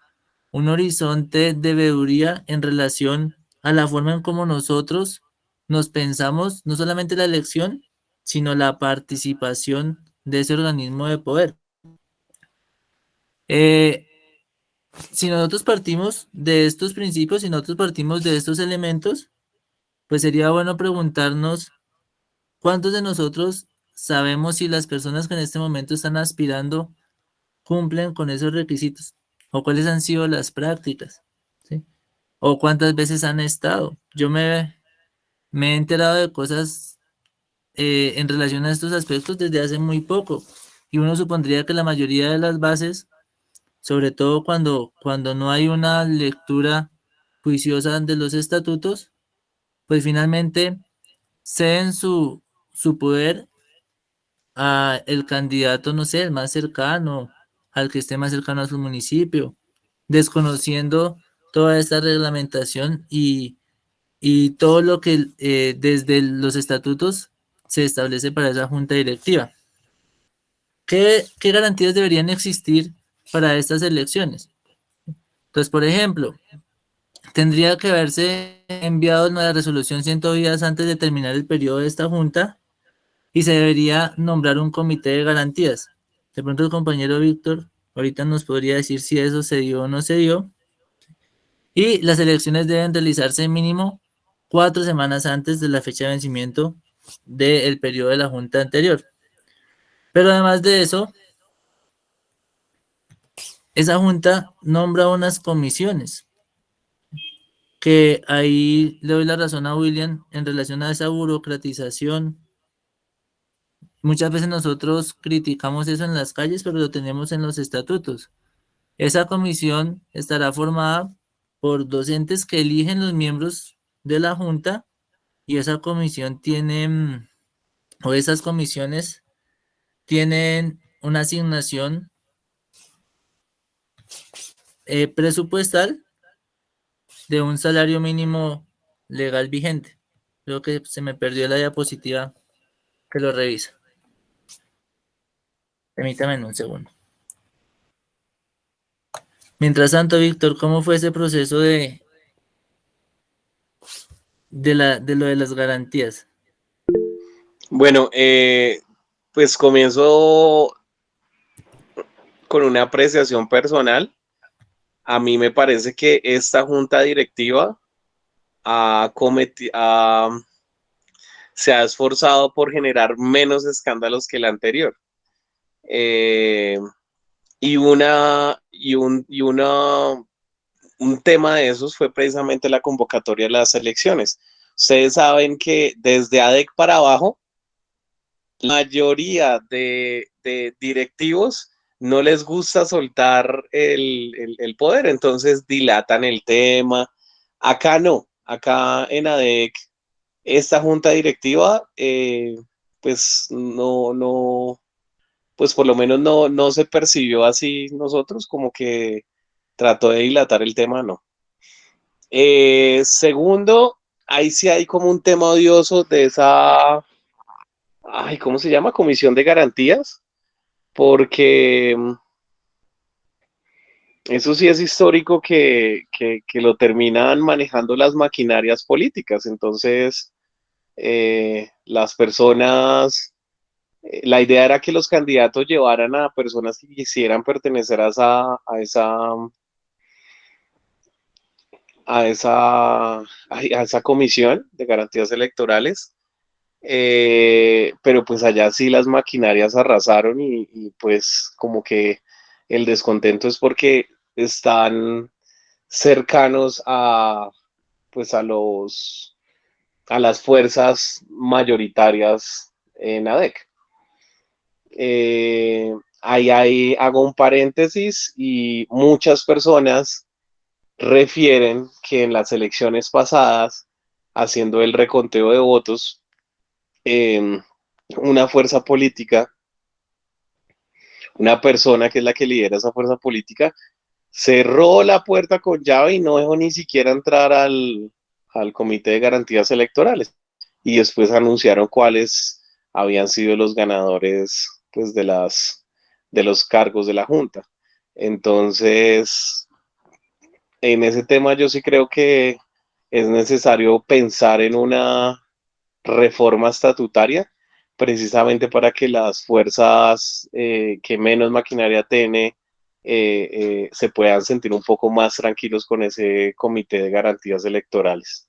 un horizonte de veeduría en relación a la forma en cómo nosotros nos pensamos, no solamente la elección, sino la participación de ese organismo de poder. Si nosotros partimos de estos principios, si nosotros partimos de estos elementos, pues sería bueno preguntarnos cuántos de nosotros sabemos si las personas que en este momento están aspirando cumplen con esos requisitos, o cuáles han sido las prácticas, ¿sí? O cuántas veces han estado. Yo me he enterado de cosas en relación a estos aspectos desde hace muy poco, y uno supondría que la mayoría de las bases, sobre todo cuando no hay una lectura juiciosa de los estatutos, pues finalmente ceden su su poder a el candidato, no sé, el más cercano, al que esté más cercano a su municipio, desconociendo toda esta reglamentación y todo lo que desde los estatutos se establece para esa junta directiva. ¿Qué garantías deberían existir para estas elecciones? Entonces, por ejemplo, tendría que haberse enviado la resolución 100 días antes de terminar el periodo de esta junta y se debería nombrar un comité de garantías. De pronto el compañero Víctor ahorita nos podría decir si eso se dio o no se dio. Y las elecciones deben realizarse mínimo 4 semanas antes de la fecha de vencimiento del periodo de la junta anterior. Pero además de eso, esa junta nombra unas comisiones, que ahí le doy la razón a William en relación a esa burocratización. Muchas veces nosotros criticamos eso en las calles, pero lo tenemos en los estatutos. Esa comisión estará formada por docentes que eligen los miembros de la junta y esa comisión tiene, o esas comisiones tienen una asignación presupuestal de un salario mínimo legal vigente. Creo que se me perdió la diapositiva que lo revisa. Permítame un segundo. Mientras tanto, Víctor, ¿cómo fue ese proceso de lo de las garantías? Bueno, pues comienzo con una apreciación personal. A mí me parece que esta junta directiva se ha esforzado por generar menos escándalos que la anterior. Y un tema de esos fue precisamente la convocatoria de las elecciones. Ustedes saben que desde ADEC para abajo, la mayoría de directivos no les gusta soltar el poder, entonces dilatan el tema. Acá no, acá en ADEC, esta junta directiva, pues pues por lo menos no se percibió así nosotros, como que trató de dilatar el tema, no. Segundo, ahí sí hay como un tema odioso de esa, ay, ¿cómo se llama? Comisión de Garantías, porque eso sí es histórico que lo terminan manejando las maquinarias políticas. Entonces, las personas, la idea era que los candidatos llevaran a personas que quisieran pertenecer a esa comisión de garantías electorales. Pero pues allá sí las maquinarias arrasaron y pues como que el descontento es porque están cercanos pues a las fuerzas mayoritarias en ADEC. Ahí hago un paréntesis y muchas personas refieren que en las elecciones pasadas, haciendo el reconteo de votos, una fuerza política, una persona que es la que lidera esa fuerza política, cerró la puerta con llave y no dejó ni siquiera entrar al Comité de Garantías Electorales. Y después anunciaron cuáles habían sido los ganadores, pues, de los cargos de la Junta. Entonces, en ese tema yo sí creo que es necesario pensar en una reforma estatutaria, precisamente para que las fuerzas que menos maquinaria tiene se puedan sentir un poco más tranquilos con ese comité de garantías electorales.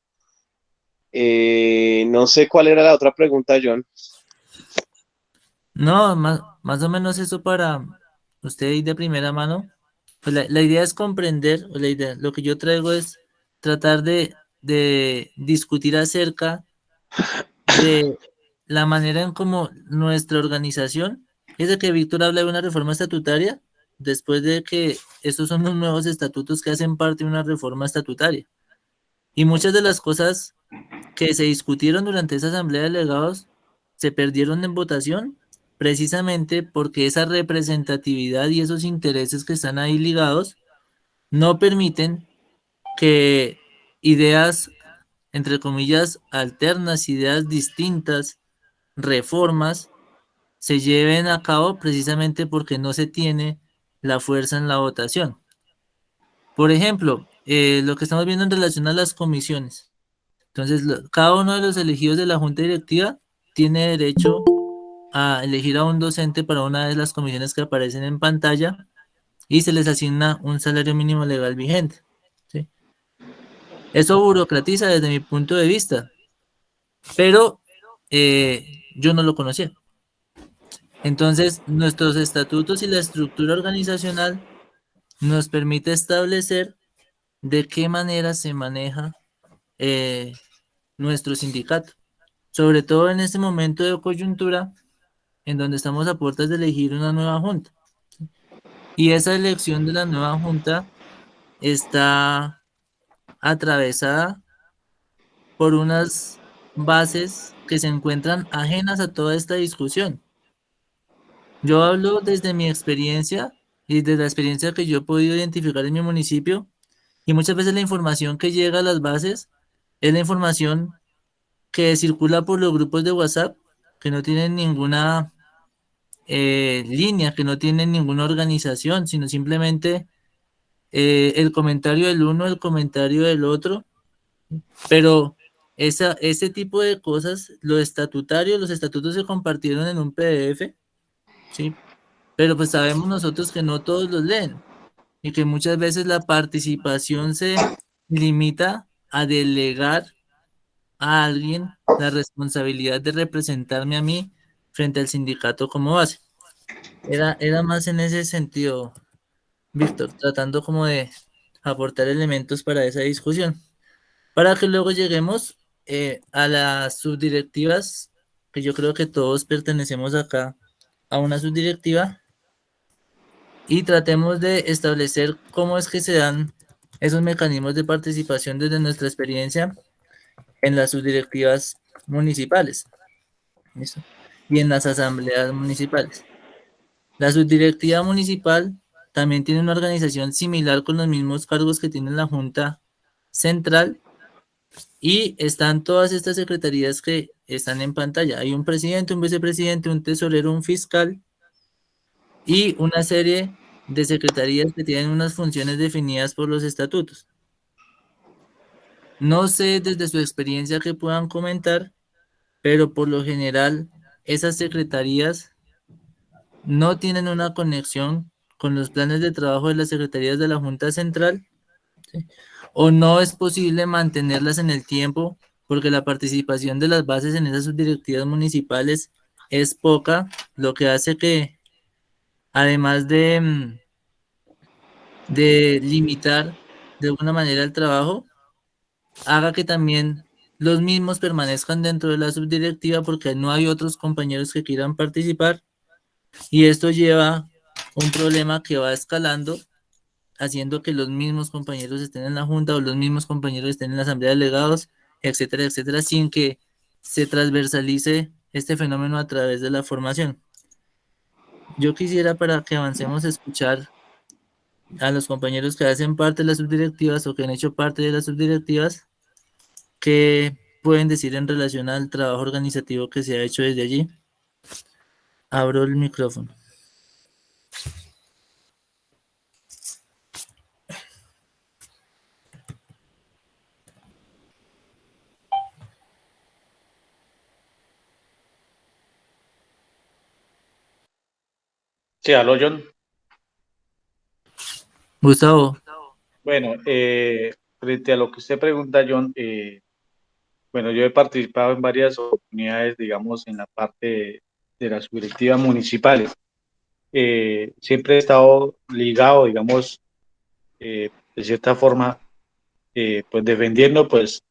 No sé cuál era la otra pregunta, John. No, más o menos eso para usted ir de primera mano. Pues la idea es comprender, o lo que yo traigo es tratar de discutir acerca de la manera en cómo nuestra organización, es de que Víctor habla de una reforma estatutaria, después de que estos son los nuevos estatutos que hacen parte de una reforma estatutaria. Y muchas de las cosas que se discutieron durante esa asamblea de delegados se perdieron en votación precisamente porque esa representatividad y esos intereses que están ahí ligados no permiten que ideas, entre comillas, alternas, ideas distintas, reformas, se lleven a cabo precisamente porque no se tiene la fuerza en la votación. Por ejemplo, lo que estamos viendo en relación a las comisiones. Entonces, cada uno de los elegidos de la junta directiva tiene derecho a elegir a un docente para una de las comisiones que aparecen en pantalla y se les asigna un salario mínimo legal vigente. ¿Sí? Eso burocratiza desde mi punto de vista, pero yo no lo conocía. Entonces, nuestros estatutos y la estructura organizacional nos permite establecer de qué manera se maneja nuestro sindicato, sobre todo en este momento de coyuntura en donde estamos a puertas de elegir una nueva junta. Y esa elección de la nueva junta está atravesada por unas bases que se encuentran ajenas a toda esta discusión. Yo hablo desde mi experiencia y desde la experiencia que yo he podido identificar en mi municipio, y muchas veces la información que llega a las bases es la información que circula por los grupos de WhatsApp, que no tienen ninguna línea, que no tienen ninguna organización, sino simplemente el comentario del uno, el comentario del otro, pero ese tipo de cosas, lo estatutario, los estatutos se compartieron en un PDF, ¿sí? Pero pues sabemos nosotros que no todos los leen y que muchas veces la participación se limita a delegar a alguien la responsabilidad de representarme a mí frente al sindicato como base. Era más en ese sentido, Víctor, tratando como de aportar elementos para esa discusión, para que luego lleguemos a las subdirectivas, que yo creo que todos pertenecemos acá a una subdirectiva, y tratemos de establecer cómo es que se dan esos mecanismos de participación desde nuestra experiencia en las subdirectivas municipales. ¿Listo? Y en las asambleas municipales. La subdirectiva municipal también tiene una organización similar con los mismos cargos que tiene la Junta Central, y están todas estas secretarías que están en pantalla. Hay un presidente, un vicepresidente, un tesorero, un fiscal y una serie de secretarías que tienen unas funciones definidas por los estatutos. No sé desde su experiencia que puedan comentar, pero por lo general esas secretarías no tienen una conexión con los planes de trabajo de las secretarías de la Junta Central, ¿sí? O no es posible mantenerlas en el tiempo porque la participación de las bases en esas subdirectivas municipales es poca, lo que hace que, además de limitar de alguna manera el trabajo, haga que también los mismos permanezcan dentro de la subdirectiva porque no hay otros compañeros que quieran participar, y esto lleva un problema que va escalando, haciendo que los mismos compañeros estén en la junta o los mismos compañeros estén en la asamblea de delegados, etcétera, etcétera, sin que se transversalice este fenómeno a través de la formación. Yo quisiera, para que avancemos, escuchar a los compañeros que hacen parte de las subdirectivas o que han hecho parte de las subdirectivas, qué pueden decir en relación al trabajo organizativo que se ha hecho desde allí. Abro el micrófono. Sí, aló, John. Gustavo. Bueno, frente a lo que usted pregunta, John, bueno, yo he participado en varias oportunidades, digamos, en la parte de las directivas municipales. Siempre he estado ligado, digamos, de cierta forma, pues defendiendo, pues,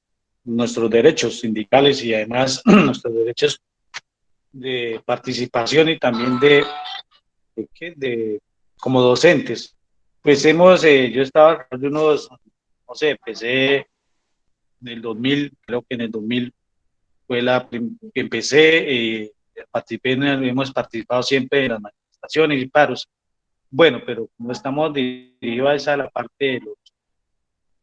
nuestros derechos sindicales y además nuestros derechos de participación y también de como docentes. Pues yo estaba de unos, no sé, empecé en el 2000, creo que en el 2000 fue que empecé, hemos participado siempre en las manifestaciones y paros. Bueno, pero como estamos dirigidos a la parte de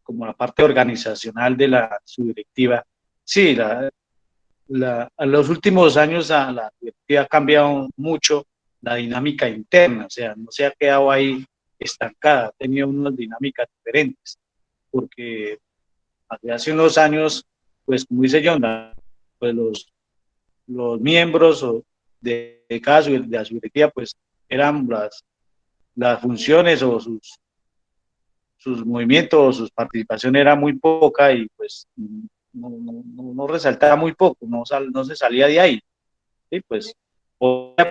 como la parte organizacional de la subdirectiva, sí, en los últimos años la directiva ha cambiado mucho la dinámica interna, o sea, no se ha quedado ahí estancada, ha tenido unas dinámicas diferentes, porque hace unos años, pues como dice John, pues los miembros de cada de la subdirectiva, pues eran las funciones o sus movimientos o su participación era muy poca y pues no resaltaba muy poco, no se salía de ahí. ¿Sí? Pues,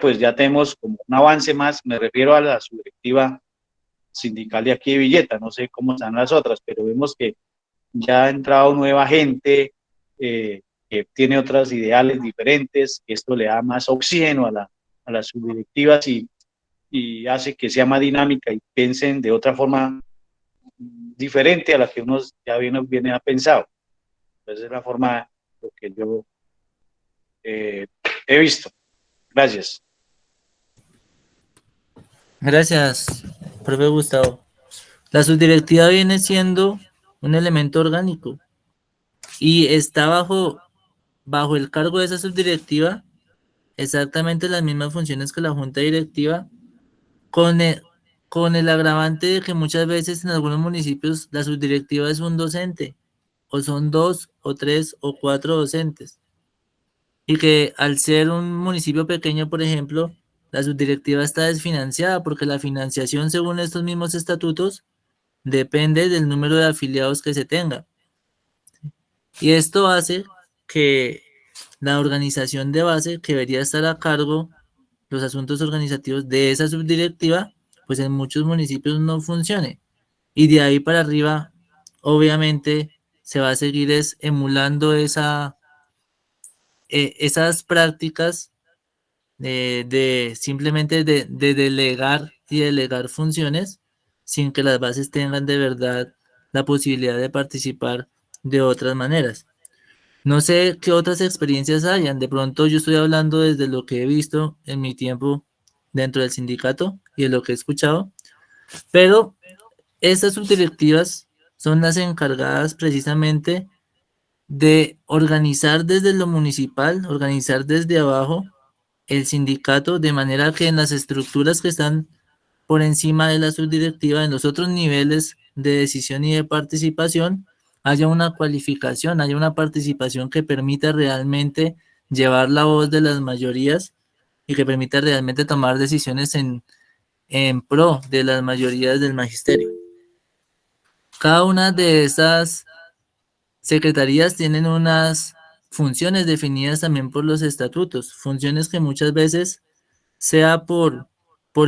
pues ya tenemos como un avance más, me refiero a la subdirectiva sindical de aquí de Villeta, no sé cómo están las otras, pero vemos que ya ha entrado nueva gente que tiene otros ideales diferentes, que esto le da más oxígeno a las subdirectivas y hace que sea más dinámica y piensen de otra forma diferente a la que uno ya viene a pensado. Esa es la forma lo que yo he visto. Gracias. Gracias, profe Gustavo. La subdirectiva viene siendo un elemento orgánico y está bajo el cargo de esa subdirectiva exactamente las mismas funciones que la junta directiva, con con el agravante de que muchas veces en algunos municipios la subdirectiva es un docente, o son 2 o 3 o 4 docentes, y que al ser un municipio pequeño, por ejemplo, la subdirectiva está desfinanciada porque la financiación, según estos mismos estatutos, depende del número de afiliados que se tenga. Y esto hace que la organización de base, que debería estar a cargo los asuntos organizativos de esa subdirectiva, pues en muchos municipios no funcione. Y de ahí para arriba, obviamente, se va a seguir emulando esas prácticas de simplemente de delegar y delegar funciones sin que las bases tengan de verdad la posibilidad de participar de otras maneras. No sé qué otras experiencias hayan. De pronto yo estoy hablando desde lo que he visto en mi tiempo dentro del sindicato y de lo que he escuchado, pero estas subdirectivas son las encargadas precisamente de organizar desde lo municipal, organizar desde abajo el sindicato de manera que en las estructuras que están por encima de la subdirectiva, en los otros niveles de decisión y de participación, haya una cualificación, haya una participación que permita realmente llevar la voz de las mayorías y que permita realmente tomar decisiones en pro de las mayorías del magisterio. Cada una de esas secretarías tienen unas funciones definidas también por los estatutos, funciones que muchas veces, sea por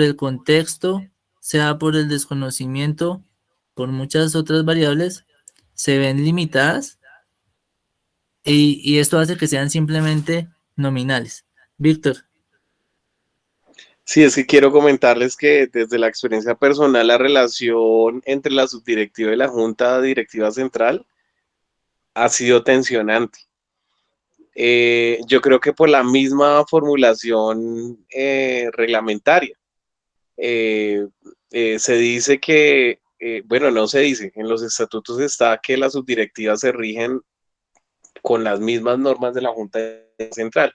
el contexto, sea por el desconocimiento, por muchas otras variables, se ven limitadas y esto hace que sean simplemente nominales. Víctor. Sí, es que quiero comentarles que desde la experiencia personal, la relación entre la subdirectiva y la junta directiva central ha sido tensionante. Yo creo que por la misma formulación reglamentaria. Se dice que, bueno, no se dice, en los estatutos está que las subdirectivas se rigen con las mismas normas de la Junta Central,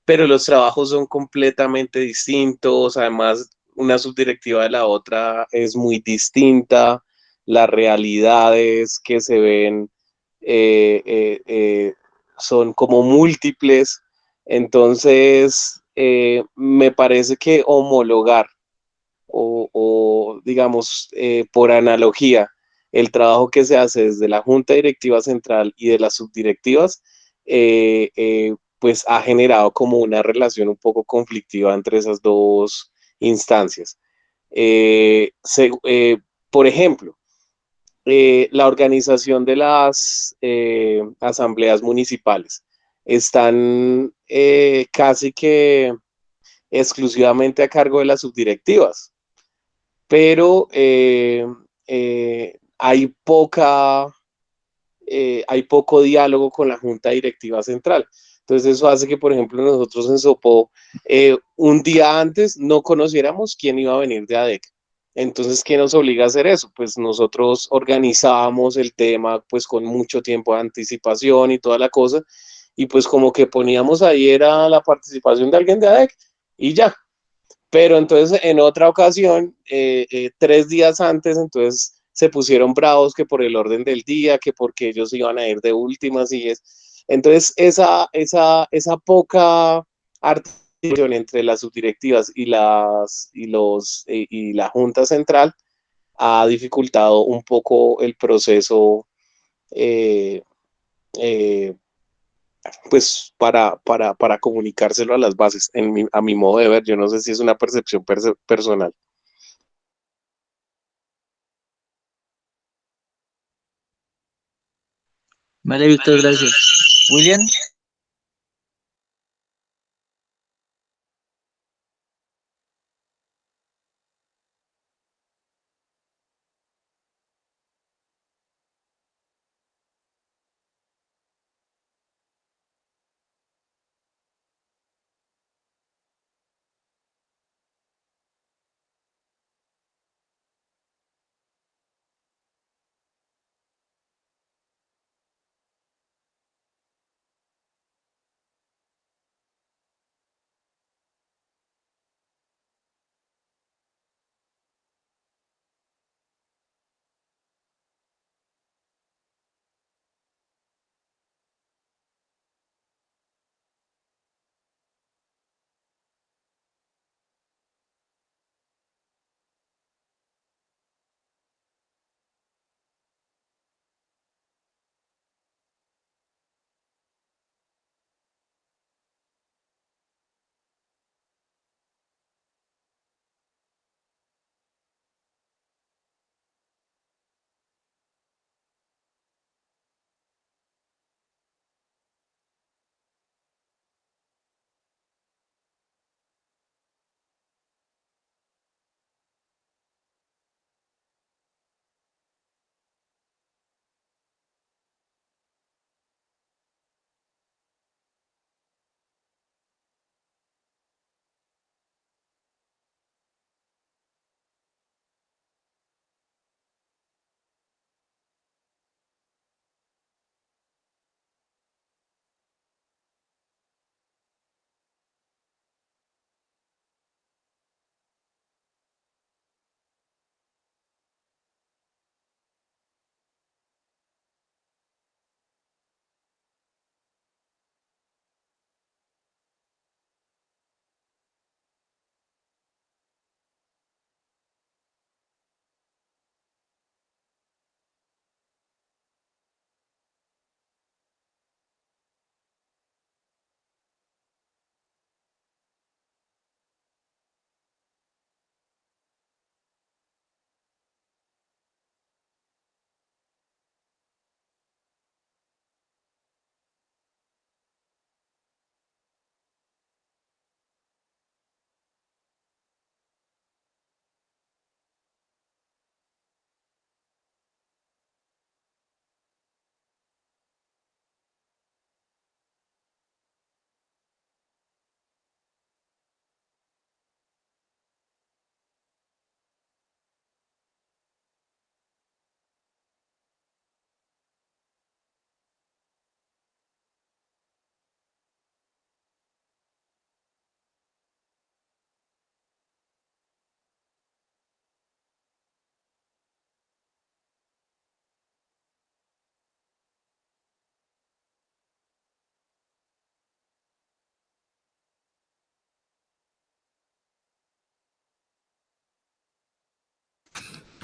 pero los trabajos son completamente distintos, además una subdirectiva de la otra es muy distinta, las realidades que se ven son como múltiples, entonces me parece que homologar digamos, por analogía, el trabajo que se hace desde la Junta Directiva Central y de las subdirectivas, pues ha generado como una relación un poco conflictiva entre esas dos instancias. Por ejemplo, la organización de las asambleas municipales están casi que exclusivamente a cargo de las subdirectivas, pero hay poco diálogo con la Junta Directiva Central. Entonces eso hace que, por ejemplo, nosotros en Sopó, un día antes no conociéramos quién iba a venir de ADEC. Entonces, ¿qué nos obliga a hacer eso? Pues nosotros organizábamos el tema pues con mucho tiempo de anticipación y toda la cosa, y pues como que poníamos ahí era la participación de alguien de ADEC y ya. Pero entonces en otra ocasión, 3 días antes, entonces se pusieron bravos que por el orden del día, que porque ellos iban a ir de últimas y es. Entonces esa poca articulación entre las subdirectivas y la Junta Central ha dificultado un poco el proceso, eh, eh, pues para comunicárselo a las bases, a mi modo de ver. Yo no sé si es una percepción personal. Vale, Víctor, gracias. William.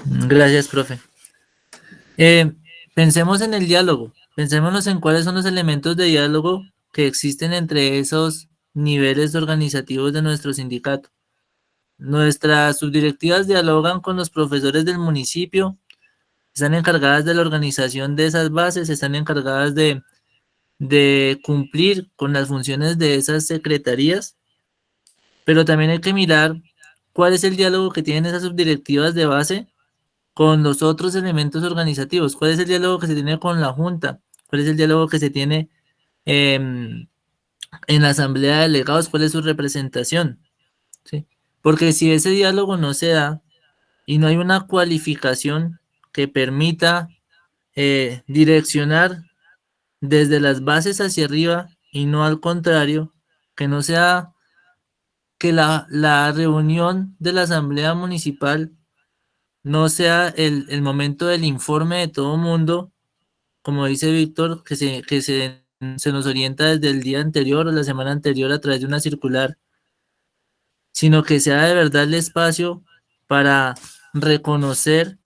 Gracias, profe. Pensemos en el diálogo, pensémonos en cuáles son los elementos de diálogo que existen entre esos niveles organizativos de nuestro sindicato. Nuestras subdirectivas dialogan con los profesores del municipio, están encargadas de la organización de esas bases, están encargadas de cumplir con las funciones de esas secretarías, pero también hay que mirar cuál es el diálogo que tienen esas subdirectivas de base con los otros elementos organizativos. ¿Cuál es el diálogo que se tiene con la junta? ¿Cuál es el diálogo que se tiene em, en la asamblea de delegados cuál es su representación, ¿sí? Porque si ese diálogo no se da y no hay una cualificación que permita direccionar desde las bases hacia arriba y no al contrario, que no sea que la reunión de la asamblea municipal no sea el momento del informe de todo mundo, como dice Víctor, se nos orienta desde el día anterior o la semana anterior a través de una circular, sino que sea de verdad el espacio para reconocer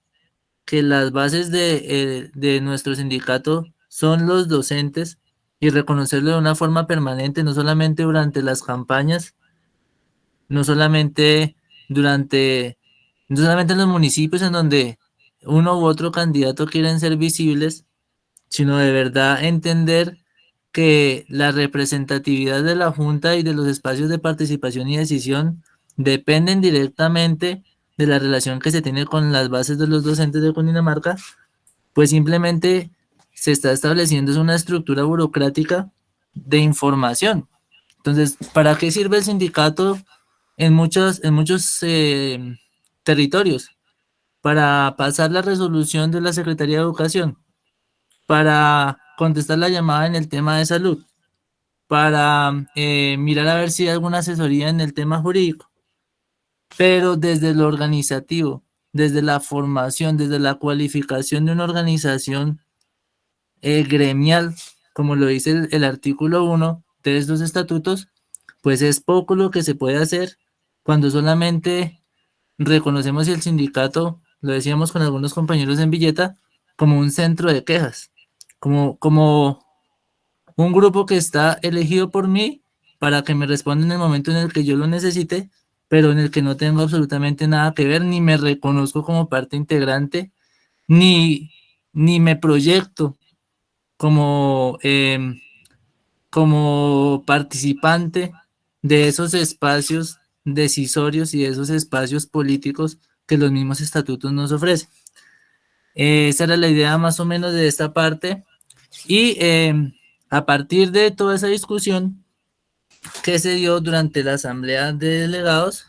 que las bases de nuestro sindicato son los docentes y reconocerlo de una forma permanente, no solamente durante las campañas, no solamente durante, no solamente en los municipios en donde uno u otro candidato quieren ser visibles, sino de verdad entender que la representatividad de la Junta y de los espacios de participación y decisión dependen directamente de la relación que se tiene con las bases de los docentes de Cundinamarca, pues simplemente se está estableciendo es una estructura burocrática de información. Entonces, ¿para qué sirve el sindicato en muchos territorios? Para pasar la resolución de la Secretaría de Educación, para contestar la llamada en el tema de salud, para mirar a ver si hay alguna asesoría en el tema jurídico, pero desde lo organizativo, desde la formación, desde la cualificación de una organización gremial, como lo dice el artículo 1 de estos estatutos, pues es poco lo que se puede hacer cuando solamente reconocemos el sindicato, lo decíamos con algunos compañeros en Villeta, como un centro de quejas, como un grupo que está elegido por mí para que me responda en el momento en el que yo lo necesite, pero en el que no tengo absolutamente nada que ver, ni me reconozco como parte integrante, ni me proyecto como, como participante de esos espacios decisorios y de esos espacios políticos que los mismos estatutos nos ofrecen. Esa era la idea más o menos de esta parte. Y a partir de toda esa discusión que se dio durante la asamblea de delegados,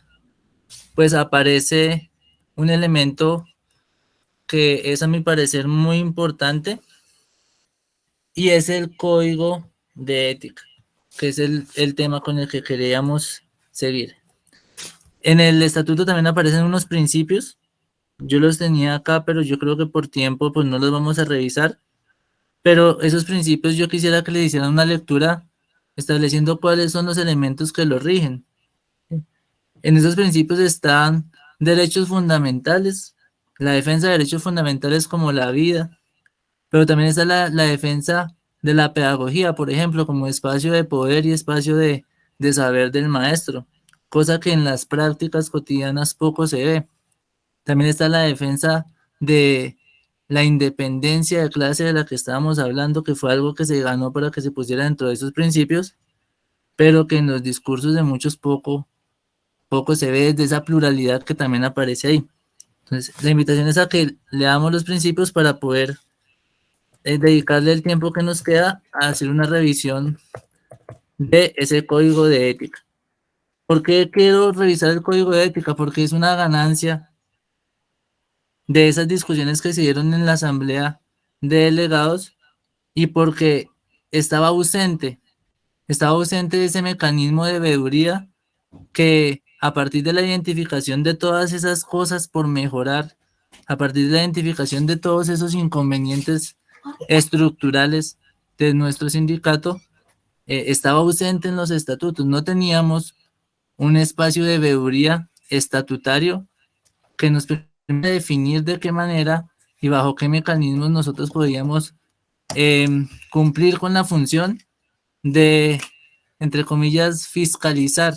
pues aparece un elemento que es a mi parecer muy importante y es el código de ética, que es el tema con el que queríamos seguir. En el estatuto también aparecen unos principios. Yo los tenía acá, pero yo creo que por tiempo pues no los vamos a revisar. Pero esos principios yo quisiera que le hicieran una lectura estableciendo cuáles son los elementos que los rigen. En esos principios están derechos fundamentales, la defensa de derechos fundamentales como la vida, pero también está la defensa de la pedagogía, por ejemplo, como espacio de poder y espacio de saber del maestro, cosa que en las prácticas cotidianas poco se ve. También está la defensa de la independencia de clase de la que estábamos hablando, que fue algo que se ganó para que se pusiera dentro de esos principios, pero que en los discursos de muchos poco se ve desde esa pluralidad que también aparece ahí. Entonces, la invitación es a que leamos los principios para poder dedicarle el tiempo que nos queda a hacer una revisión de ese código de ética. ¿Por qué quiero revisar el código de ética? Porque es una ganancia de esas discusiones que se dieron en la asamblea de delegados y porque estaba ausente ese mecanismo de veeduría que a partir de la identificación de todas esas cosas por mejorar, a partir de la identificación de todos esos inconvenientes estructurales de nuestro sindicato, estaba ausente en los estatutos. No teníamos un espacio de veeduría estatutario que nos permite definir de qué manera y bajo qué mecanismos nosotros podíamos cumplir con la función de, entre comillas, fiscalizar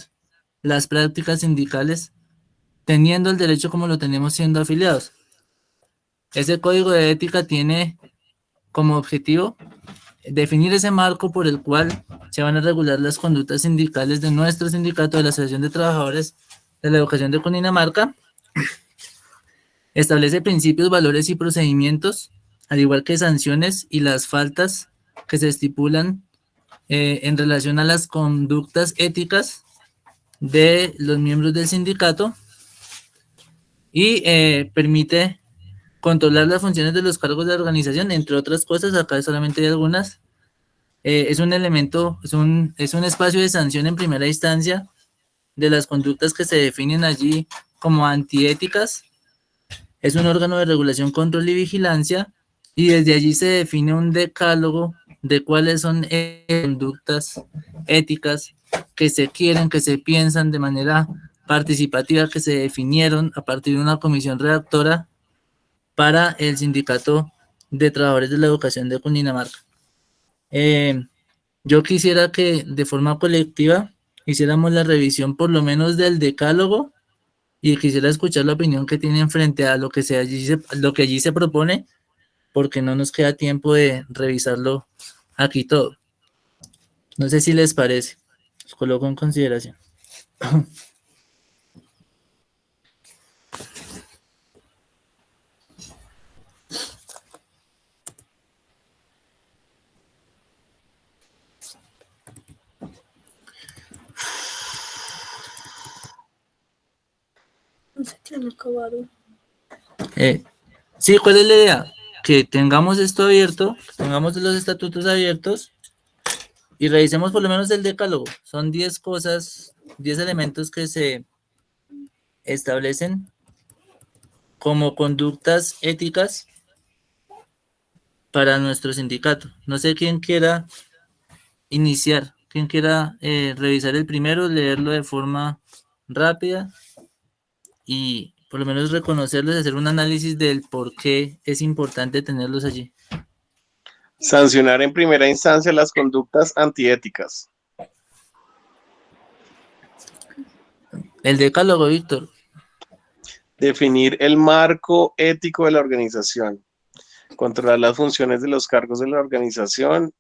las prácticas sindicales, teniendo el derecho como lo tenemos siendo afiliados. Ese código de ética tiene como objetivo definir ese marco por el cual se van a regular las conductas sindicales de nuestro sindicato, de la Asociación de Trabajadores de la Educación de Cundinamarca. Establece principios, valores y procedimientos, al igual que sanciones y las faltas que se estipulan en relación a las conductas éticas de los miembros del sindicato y permite controlar las funciones de los cargos de la organización, entre otras cosas. Acá solamente hay algunas. Es un elemento, es un espacio de sanción en primera instancia de las conductas que se definen allí como antiéticas. Es un órgano de regulación, control y vigilancia, y desde allí se define un decálogo de cuáles son conductas éticas que se quieren, que se piensan de manera participativa, que se definieron a partir de una comisión redactora para el Sindicato de Trabajadores de la Educación de Cundinamarca. Yo quisiera que de forma colectiva hiciéramos la revisión por lo menos del decálogo y quisiera escuchar la opinión que tienen frente a lo que allí se propone, porque no nos queda tiempo de revisarlo aquí todo. No sé si les parece. Los coloco en consideración. No se tiene acabado. Sí, ¿cuál es la idea? Que tengamos esto abierto, tengamos los estatutos abiertos y revisemos por lo menos el decálogo. Son 10 cosas, 10 elementos que se establecen como conductas éticas para nuestro sindicato. No sé quién quiera iniciar, quién quiera revisar el primero, leerlo de forma rápida y por lo menos reconocerlos y hacer un análisis del por qué es importante tenerlos allí. Sancionar en primera instancia las conductas antiéticas. El decálogo, Víctor. Definir el marco ético de la organización. Controlar las funciones de los cargos de la organización.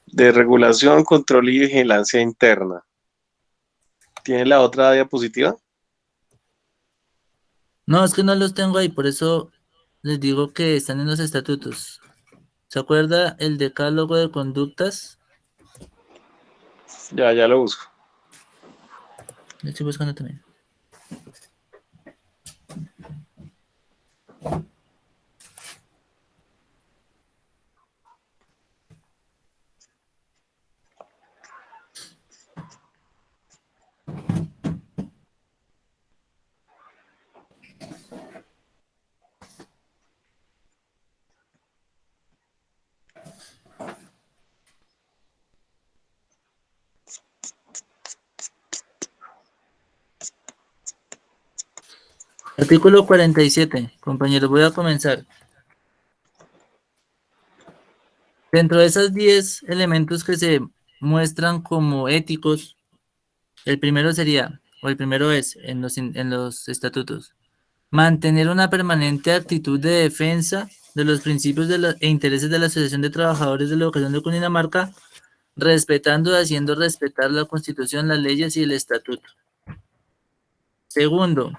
De regulación, control y vigilancia interna. ¿Tiene la otra diapositiva? No, es que no los tengo ahí, por eso les digo que están en los estatutos. ¿Se acuerda el decálogo de conductas? Ya lo busco. Lo estoy buscando también. Artículo 47, compañeros, voy a comenzar. Dentro de esos 10 elementos que se muestran como éticos, el primero sería, o el primero es, en los estatutos, mantener una permanente actitud de defensa de los principios e intereses de la Asociación de Trabajadores de la Educación de Cundinamarca, respetando y haciendo respetar la Constitución, las leyes y el estatuto. Segundo,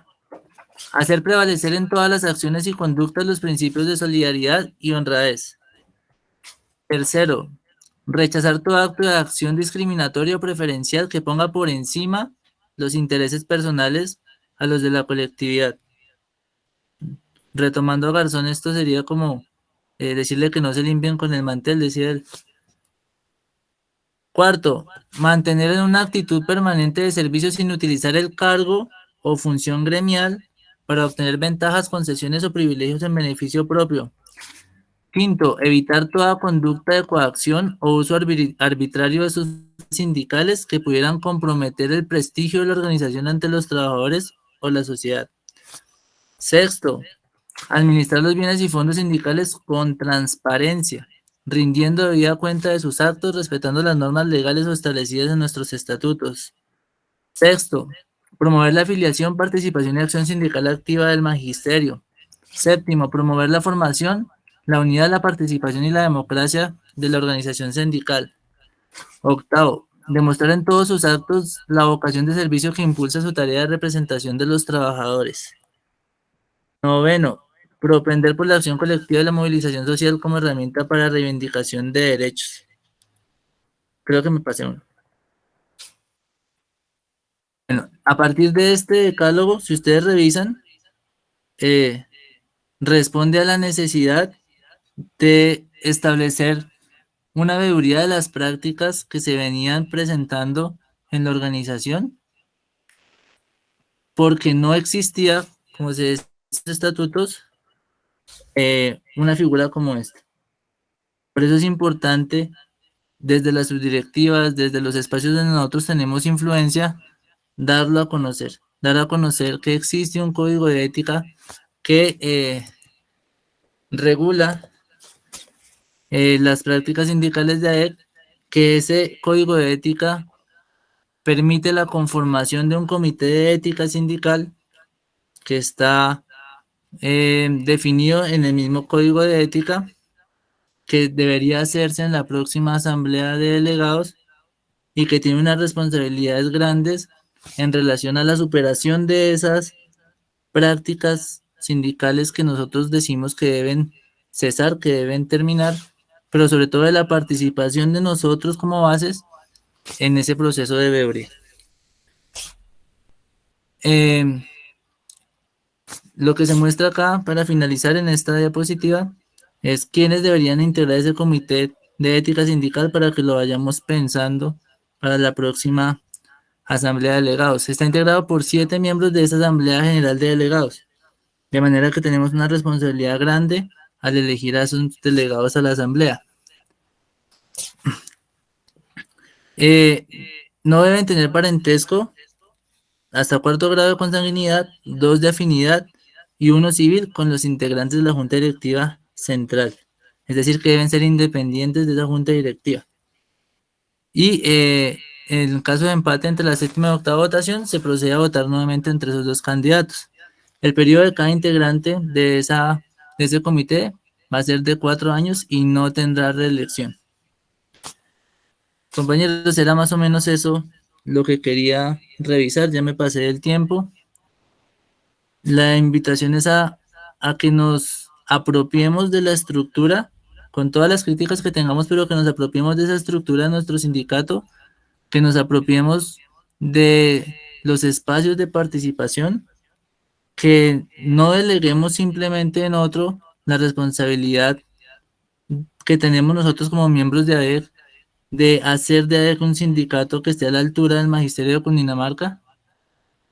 hacer prevalecer en todas las acciones y conductas los principios de solidaridad y honradez. Tercero, rechazar todo acto de acción discriminatoria o preferencial que ponga por encima los intereses personales a los de la colectividad. Retomando a Garzón, esto sería como decirle que no se limpien con el mantel, decía él. Cuarto, mantener en una actitud permanente de servicio sin utilizar el cargo o función gremial para obtener ventajas, concesiones o privilegios en beneficio propio. Quinto, evitar toda conducta de coacción o uso arbitrario de sus sindicales que pudieran comprometer el prestigio de la organización ante los trabajadores o la sociedad. Sexto, administrar los bienes y fondos sindicales con transparencia, rindiendo debida cuenta de sus actos, respetando las normas legales o establecidas en nuestros estatutos. Sexto, promover la afiliación, participación y acción sindical activa del magisterio. Séptimo, promover la formación, la unidad, la participación y la democracia de la organización sindical. Octavo, demostrar en todos sus actos la vocación de servicio que impulsa su tarea de representación de los trabajadores. Noveno, propender por la acción colectiva y la movilización social como herramienta para reivindicación de derechos. Creo que me pasé uno. Bueno, a partir de este decálogo, si ustedes revisan, responde a la necesidad de establecer una veeduría de las prácticas que se venían presentando en la organización, porque no existía, como se dice en los estatutos, una figura como esta. Por eso es importante, desde las subdirectivas, desde los espacios donde nosotros tenemos influencia, darlo a conocer, dar a conocer que existe un código de ética que regula las prácticas sindicales de AEC, que ese código de ética permite la conformación de un comité de ética sindical que está definido en el mismo código de ética, que debería hacerse en la próxima asamblea de delegados y que tiene unas responsabilidades grandes en relación a la superación de esas prácticas sindicales que nosotros decimos que deben cesar, que deben terminar, pero sobre todo de la participación de nosotros como bases en ese proceso de veeduría. Lo que se muestra acá, para finalizar en esta diapositiva, es quiénes deberían integrar ese comité de ética sindical para que lo vayamos pensando para la próxima asamblea de delegados. Está integrado por 7 miembros de esa asamblea general de delegados, de manera que tenemos una responsabilidad grande al elegir a esos delegados a la asamblea. No deben tener parentesco hasta 4º grado de consanguinidad, 2 de afinidad y 1 civil con los integrantes de la Junta Directiva Central. Es decir, que deben ser independientes de esa Junta Directiva. Y en caso de empate entre la 7ª y 8ª votación, se procede a votar nuevamente entre esos 2 candidatos. El periodo de cada integrante de ese comité va a ser de 4 años y no tendrá reelección. Compañeros, era más o menos eso lo que quería revisar. Ya me pasé del tiempo. La invitación es a que nos apropiemos de la estructura, con todas las críticas que tengamos, pero que nos apropiemos de esa estructura de nuestro sindicato, que nos apropiemos de los espacios de participación, que no deleguemos simplemente en otro la responsabilidad que tenemos nosotros como miembros de ADEC, de hacer de ADEC un sindicato que esté a la altura del magisterio de Cundinamarca,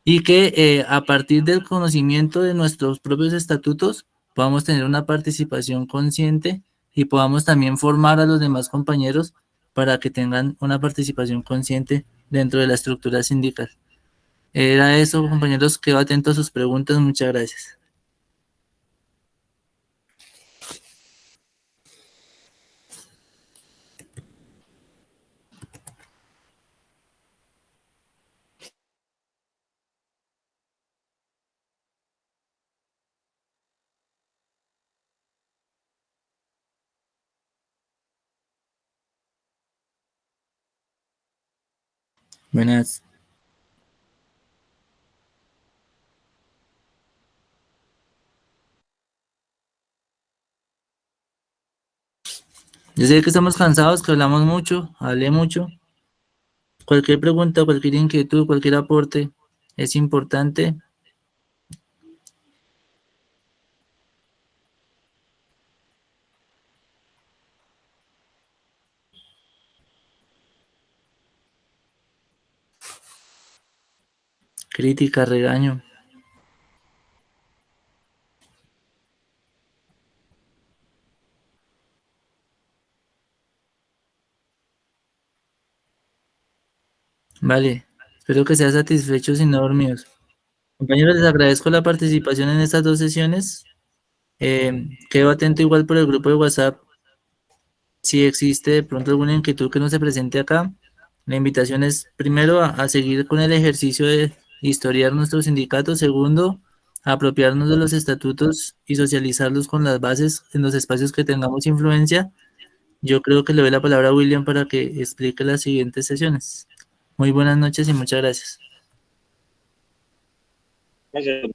y que a partir del conocimiento de nuestros propios estatutos podamos tener una participación consciente y podamos también formar a los demás compañeros para que tengan una participación consciente dentro de la estructura sindical. Era eso, compañeros, quedo atento a sus preguntas. Muchas gracias. Buenas. Yo sé que estamos cansados, que hablamos mucho, hablé mucho. Cualquier pregunta, cualquier inquietud, cualquier aporte es importante. Crítica, regaño. Vale, espero que sean satisfechos y no dormidos. Compañeros, les agradezco la participación en estas 2 sesiones. Quedo atento igual por el grupo de WhatsApp. Si existe de pronto alguna inquietud que no se presente acá, la invitación es primero a seguir con el ejercicio de historiar nuestro sindicato. Segundo, a apropiarnos de los estatutos y socializarlos con las bases en los espacios que tengamos influencia. Yo creo que le doy la palabra a William para que explique las siguientes sesiones. Muy buenas noches y muchas gracias. Gracias.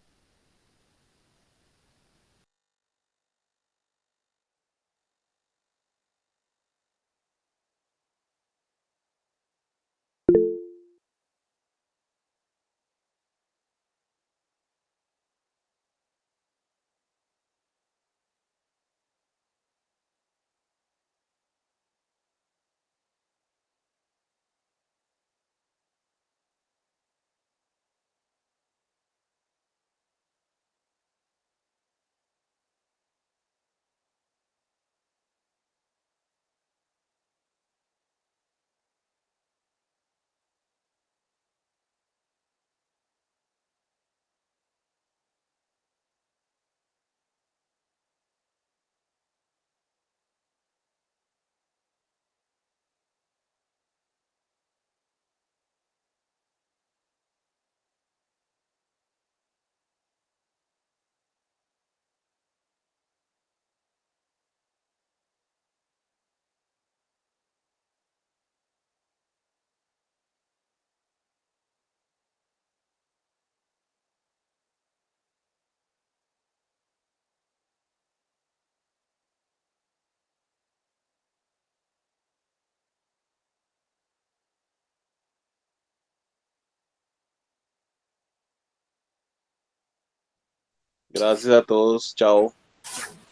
Gracias a todos. Chao.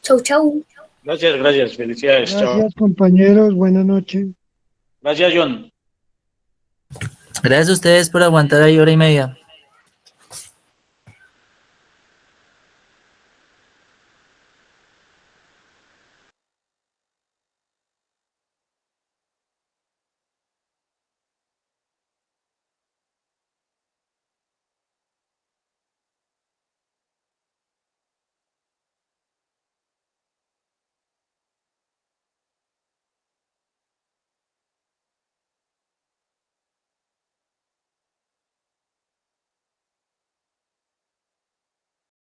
Chau, chau. Gracias. Felicidades. Chao. Gracias, compañeros. Buenas noches. Gracias, John. Gracias a ustedes por aguantar ahí hora y media.